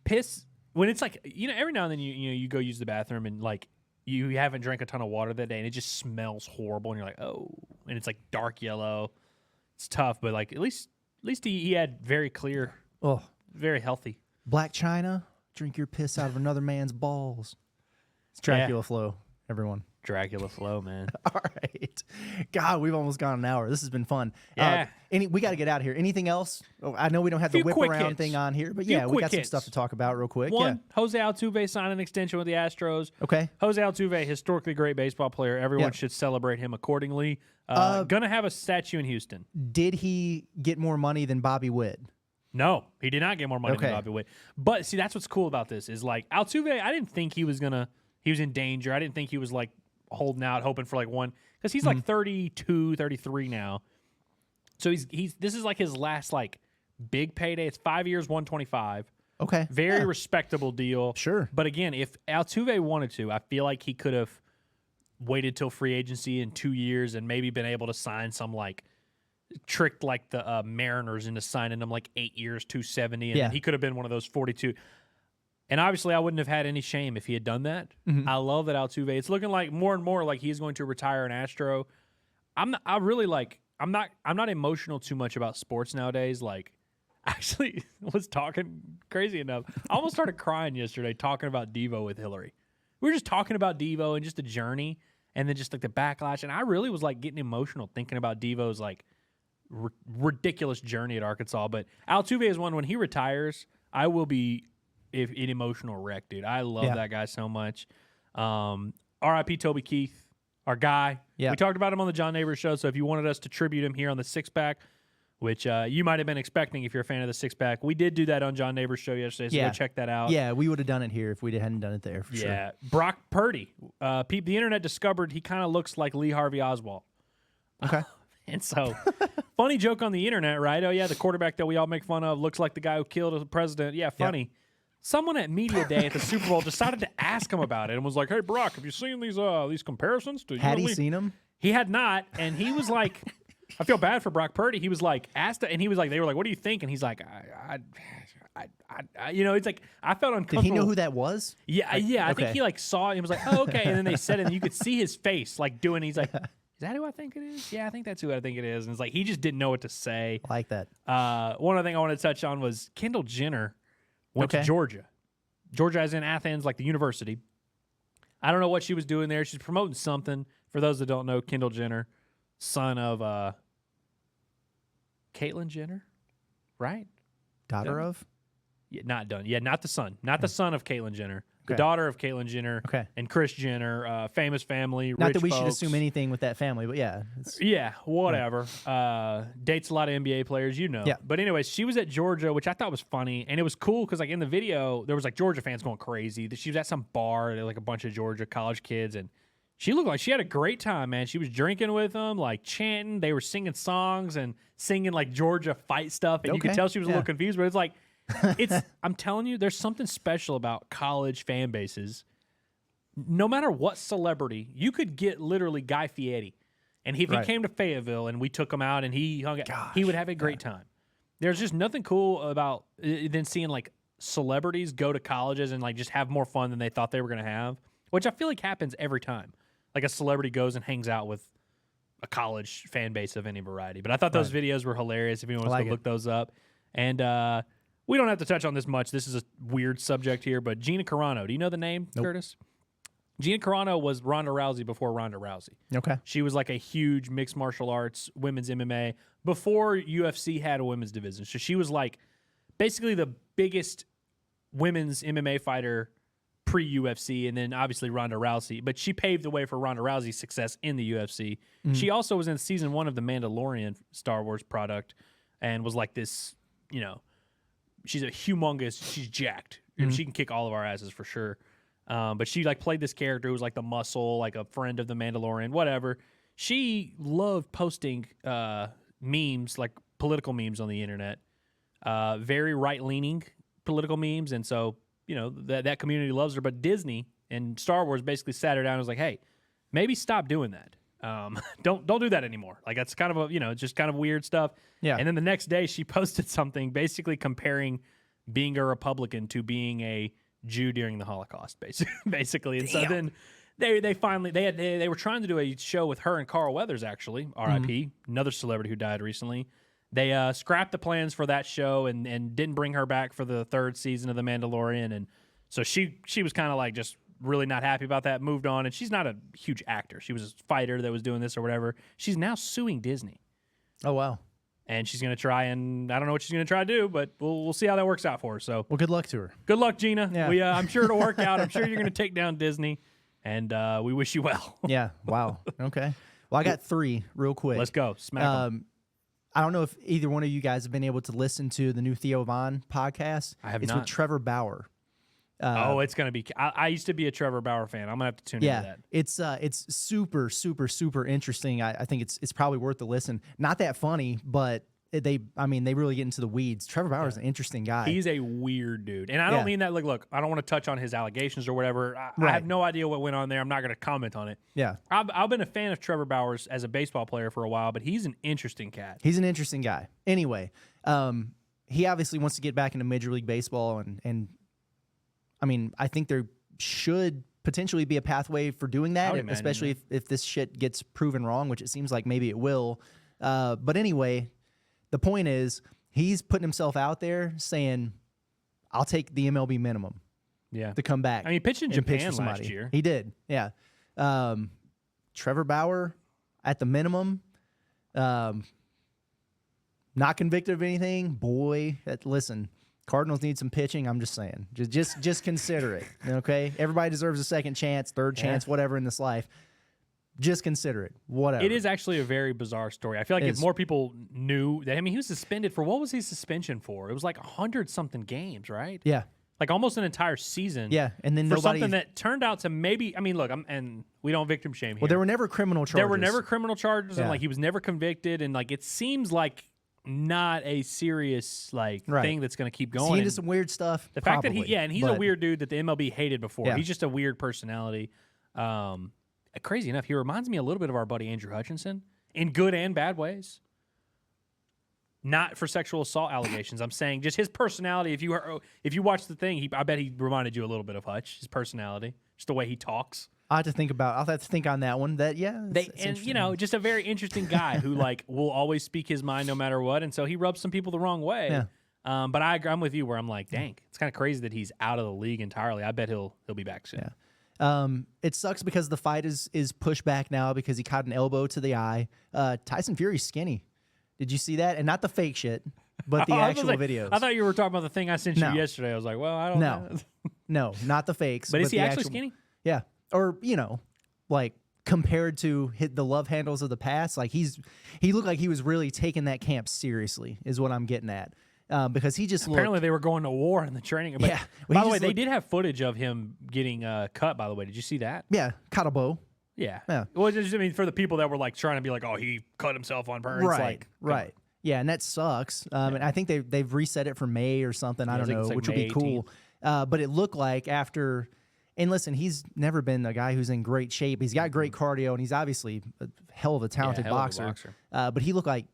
piss, when it's like, every now and then you go use the bathroom and, like, you haven't drank a ton of water that day, and it just smells horrible, and you're like, oh, and it's like dark yellow. It's tough, but like at least he had very clear, very healthy. Black China, drink your piss out of another man's balls. It's Dracula Flow, everyone. Dracula Flow, man. All right. God, we've almost gone an hour. This has been fun. Yeah. We got to get out of here. Anything else? Oh, I know we don't have the whip around hits. thing on here, but we got some stuff to talk about real quick. One, Jose Altuve signed an extension with the Astros. Okay. Jose Altuve, historically great baseball player. Everyone should celebrate him accordingly. Gonna have a statue in Houston. Did he get more money than Bobby Witt? No, he did not get more money than Bobby Witt. But see, that's what's cool about this is like Altuve, I didn't think he was in danger. I didn't think he was like holding out, hoping for like one, because he's like 32, 33 now. So this is like his last like big payday. It's 5 years, 125. Okay. Very respectable deal. Sure. But again, if Altuve wanted to, I feel like he could have waited till free agency in 2 years and maybe been able to sign some like tricked like the Mariners into signing him like 8 years, 270, and then he could have been one of those 42. And obviously, I wouldn't have had any shame if he had done that. Mm-hmm. I love that Altuve. It's looking like more and more like he's going to retire an Astro. I really like. I'm not emotional too much about sports nowadays. Like, actually, was talking crazy enough. I almost started crying yesterday talking about Devo with Hillary. We were just talking about Devo and just the journey, and then just like the backlash. And I really was like getting emotional thinking about Devo's like ridiculous journey at Arkansas. But Altuve is one. When he retires, I will be an emotional wreck, dude. I love that guy so much. R.I.P. Toby Keith. Our guy. We talked about him on the John Neighbors show, so if you wanted us to tribute him here on the Six Pack, which you might have been expecting if you're a fan of the Six Pack, we did do that on John Neighbors' show yesterday, so go check that out. Yeah, we would have done it here if we hadn't done it there, for sure. Yeah. Brock Purdy. The internet discovered he kind of looks like Lee Harvey Oswald. Okay. And so, funny joke on the internet, right? Oh, yeah, the quarterback that we all make fun of looks like the guy who killed the president. Yeah, funny. Yep. Someone at Media Day at the Super Bowl decided to ask him about it and was like, "Hey, Brock, have you seen these comparisons?" Had he seen them? He had not, and he was like, "I feel bad for Brock Purdy." He was like, asked, and he was like, "They were like, what do you think?" And he's like, "I it's like I felt uncomfortable." Did he know who that was? Yeah, yeah. I think he like saw it and was like, "Oh, okay." And then they said it, and you could see his face like doing. He's like, "Is that who I think it is?" "Yeah, I think that's who I think it is." And it's like he just didn't know what to say. I like that. One other thing I wanted to touch on was Kendall Jenner went to Georgia. Georgia is in Athens, like the university. I don't know what she was doing there. She's promoting something. For those that don't know, Kendall Jenner, son of Caitlyn Jenner, right? Daughter of? Yeah, not done. Yeah, not the son. Not the son of Caitlyn Jenner. The daughter of Caitlyn Jenner and Kris Jenner, famous family, Not rich that we folks. should assume anything with that family, but yeah. Yeah, whatever. Dates a lot of NBA players, you know. Yeah. But anyways, she was at Georgia, which I thought was funny. And it was cool because like in the video, there was like Georgia fans going crazy. She was at some bar, like a bunch of Georgia college kids. And she looked like she had a great time, man. She was drinking with them, like chanting. They were singing songs and singing like Georgia fight stuff. And you could tell she was a little confused, but it's like, I'm telling you, there's something special about college fan bases. No matter what celebrity, you could get literally Guy Fieri, and if he came to Fayetteville and we took him out and he hung out, he would have a great time. There's just nothing cool about than seeing like celebrities go to colleges and like just have more fun than they thought they were going to have, which I feel like happens every time. Like a celebrity goes and hangs out with a college fan base of any variety. But I thought those videos were hilarious. If anyone wants to look those up, and we don't have to touch on this much. This is a weird subject here, but Gina Carano. Do you know the name, Curtis? Gina Carano was Ronda Rousey before Ronda Rousey. Okay. She was like a huge mixed martial arts, women's MMA, before UFC had a women's division. So she was like basically the biggest women's MMA fighter pre-UFC, and then obviously Ronda Rousey. But she paved the way for Ronda Rousey's success in the UFC. Mm-hmm. She also was in season 1 of The Mandalorian Star Wars product and was like this, you know, she's she's jacked. Mm-hmm. She can kick all of our asses for sure. But she like played this character who was like the muscle, like a friend of the Mandalorian, whatever. She loved posting memes, like political memes on the internet, very right-leaning political memes. And so, you know, that community loves her. But Disney and Star Wars basically sat her down and was like, hey, maybe stop doing that. Don't do that anymore. Like that's kind of it's just kind of weird stuff. Yeah. And then the next day she posted something basically comparing being a Republican to being a Jew during the Holocaust, basically. And so then they finally they were trying to do a show with her and Carl Weathers, actually, R.I.P. Another celebrity who died recently. They scrapped the plans for that show and didn't bring her back for the 3rd season of The Mandalorian. And so she was kind of like just really not happy about that, moved on. And she's not a huge actor. She was a fighter that was doing this or whatever. She's now suing Disney. Oh, wow. And she's going to try, and I don't know what she's going to try to do, but we'll see how that works out for her. So, well, good luck to her. Good luck, Gina. Yeah. I'm sure it'll work out. I'm sure you're going to take down Disney, and we wish you well. Yeah. Wow. Okay. Well, I got 3 real quick. Let's go. Smack 'em. I don't know if either one of you guys have been able to listen to the new Theo Von podcast. I have not. It's with Trevor Bauer. It's going to be... I used to be a Trevor Bauer fan. I'm going to have to tune into that. It's super, super, super interesting. I think it's probably worth the listen. Not that funny, but they really get into the weeds. Trevor Bauer is an interesting guy. He's a weird dude. And I don't mean that, look, I don't want to touch on his allegations or whatever. I have no idea what went on there. I'm not going to comment on it. Yeah. I've been a fan of Trevor Bauer's as a baseball player for a while, but he's an interesting cat. He's an interesting guy. Anyway, he obviously wants to get back into Major League Baseball, and I mean, I think there should potentially be a pathway for doing that, would imagine, especially if this shit gets proven wrong, which it seems like maybe it will. But anyway, the point is he's putting himself out there saying, I'll take the MLB minimum to come back. I mean, he pitched in Japan last year. He did, yeah. Trevor Bauer at the minimum, not convicted of anything. Boy, listen, Cardinals need some pitching. I'm just saying, just consider it. Okay, everybody deserves a second chance, third chance, whatever in this life. Just consider it. Whatever. It is actually a very bizarre story. I feel like if more people knew that, I mean, he was suspended for, what was his suspension for? It was like 100-something games, right? Yeah. Like almost an entire season. Yeah, and then for something that turned out to maybe, I mean, look, and we don't victim shame here. Well, there were never criminal charges. There were never criminal charges, and like he was never convicted, and like it seems like not a serious thing that's going to keep going. He into some weird stuff. The fact that he's a weird dude that the MLB hated before. Yeah. He's just a weird personality. Crazy enough, he reminds me a little bit of our buddy Andrew Hutchinson in good and bad ways. Not for sexual assault allegations. I'm saying just his personality. If you watch the thing, I bet he reminded you a little bit of Hutch. His personality, just the way he talks. I'll have to think on that one. Just a very interesting guy who will always speak his mind no matter what, and so he rubs some people the wrong way. Yeah. But I'm with you where I'm like, dang, it's kind of crazy that he's out of the league entirely. I bet he'll be back soon. Yeah. It sucks because the fight is pushed back now because he caught an elbow to the eye. Tyson Fury's skinny. Did you see that? And not the fake shit, but the actual videos. I thought you were talking about the thing I sent you yesterday. I was like, well, I don't know. No, not the fakes. But is he actually skinny? Yeah. Or, compared to the love handles of the past, he looked like he was really taking that camp seriously, is what I'm getting at. Because he just apparently they were going to war in the training. But yeah. By the way, they did have footage of him getting cut. By the way, did you see that? Yeah, caught a bow. Yeah. Well, for the people that were trying to be like, oh, he cut himself on purpose. Right. Yeah, and that sucks. And I think they've reset it for May or something. I don't know, which would be cool. But it looked like after. And listen, he's never been a guy who's in great shape. He's got great cardio, and he's obviously a hell of a talented boxer. But he looked like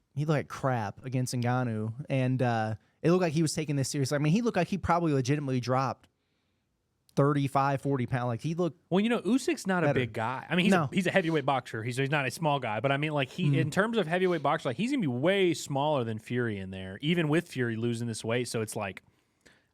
crap against Ngannou, and it looked like he was taking this seriously. I mean, he looked like he probably legitimately dropped 35, 40 pounds. Like he looked. Well, Usyk's not a big guy. I mean, he's a heavyweight boxer. He's not a small guy, but I mean, in terms of heavyweight boxer, he's gonna be way smaller than Fury in there, even with Fury losing this weight. So it's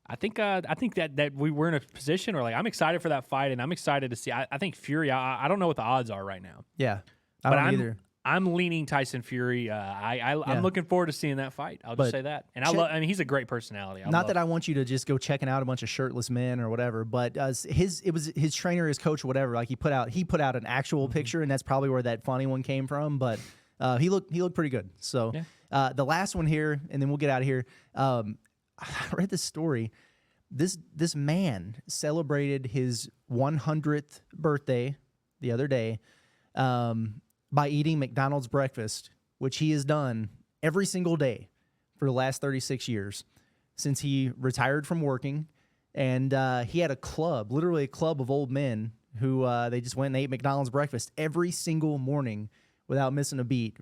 I think that we were in a position where I'm excited for that fight, and I'm excited to see. I think Fury. I don't know what the odds are right now. Yeah, I don't either. I'm leaning Tyson Fury. I'm looking forward to seeing that fight. I'll just say that. And I mean, he's a great personality. Not that I want you to just go checking out a bunch of shirtless men or whatever, but it was his trainer, his coach, whatever. He put out an actual picture, and that's probably where that funny one came from. But he looked pretty good. So the last one here, and then we'll get out of here. I read this story. This man celebrated his 100th birthday the other day by eating McDonald's breakfast, which he has done every single day for the last 36 years since he retired from working. And he had a club, literally a club of old men who they just went and ate McDonald's breakfast every single morning without missing a beat.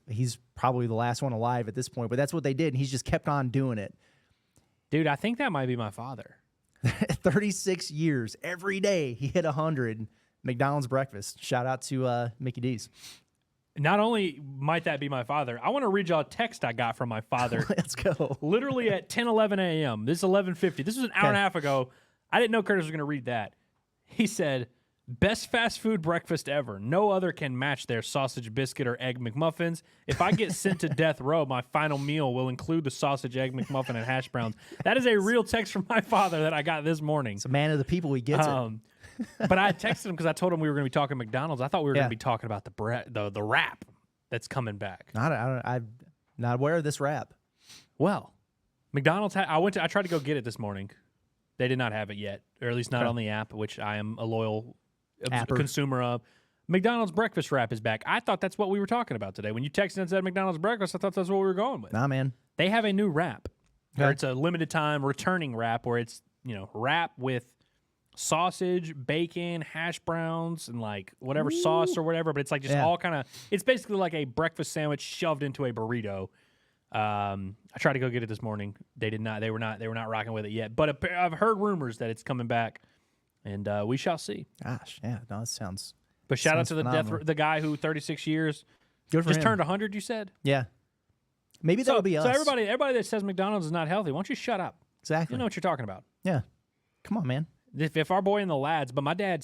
He's probably the last one alive at this point, but that's what they did, and he's just kept on doing it. Dude, I think that might be my father. 36 years, every day he hit 100 McDonald's breakfast. Shout out to Mickey D's. Not only might that be my father, I want to read y'all a text I got from my father. Let's go. Literally at 10:11 a.m. This is 11:50. This was an hour and a half ago. I didn't know Curtis was going to read that. He said, best fast food breakfast ever. No other can match their sausage, biscuit, or egg McMuffins. If I get sent to death row, my final meal will include the sausage, egg McMuffin, and hash browns. That is a real text from my father that I got this morning. It's a man of the people. He gets it. But I texted him because I told him we were going to be talking McDonald's. I thought we were going to be talking about the wrap that's coming back. I'm not aware of this wrap. Well, McDonald's I tried to go get it this morning. They did not have it yet, or at least not on the app, which I am a loyal consumer of. McDonald's breakfast wrap is back. I thought that's what we were talking about today. When you texted and said McDonald's breakfast, I thought that's what we were going with. Nah, man. They have a new wrap. Okay. Or it's a limited time returning wrap where it's, wrap with sausage, bacon, hash browns, and whatever sauce or whatever, but it's just all kind of, it's basically like a breakfast sandwich shoved into a burrito. I tried to go get it this morning. They were not rocking with it yet, but I've heard rumors that it's coming back. and we shall see. Gosh, yeah, no, that sounds. But shout out Sounds to phenomenal. the guy who 36 years Good for just him. turned 100. You said. Yeah, maybe that'll be us. So everybody that says McDonald's is not healthy, why don't you shut up? Exactly. You know what you're talking about. Yeah, come on, man. If our boy and the lads, but my dad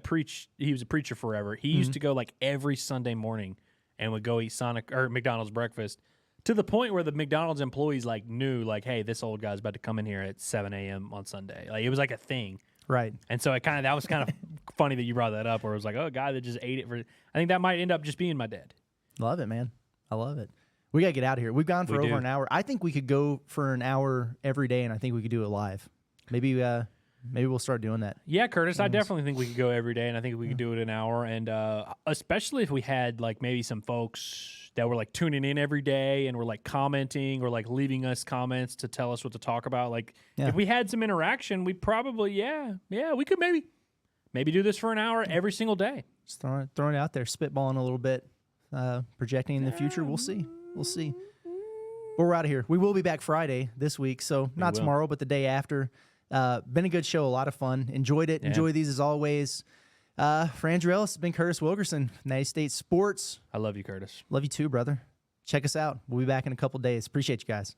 preached. He was a preacher forever. He used to go like every Sunday morning and would go eat McDonald's breakfast. To the point where the McDonald's employees like knew, like, hey, this old guy's about to come in here at 7 a.m. on Sunday. Like it was like a thing, Right. and so that was kind of funny that you brought that up. Where it was like, oh, a guy that just ate it for. I think that might end up just being my dad. Love it, man. I love it. We gotta get out of here. We've gone for over an hour. I think we could go for an hour every day, and I think we could do it live. Maybe we'll start doing that. Yeah, Curtis, I definitely think we could go every day, and I think we could do it an hour. And especially if we had like maybe some folks that were like tuning in every day and were like commenting or like leaving us comments to tell us what to talk about. Like if we had some interaction, we'd probably we could maybe do this for an hour every single day. Just throwing it out there, spitballing a little bit, projecting in the future. We'll see. But we're out of here. We will be back Friday this week, so not tomorrow, but the day after. Been a good show, a lot of fun. Enjoyed it. Yeah. Enjoy these as always. For Andrew Ellis, it's been Curtis Wilkerson, Natty State Sports. I love you, Curtis. Love you too, brother. Check us out. We'll be back in a couple days. Appreciate you guys.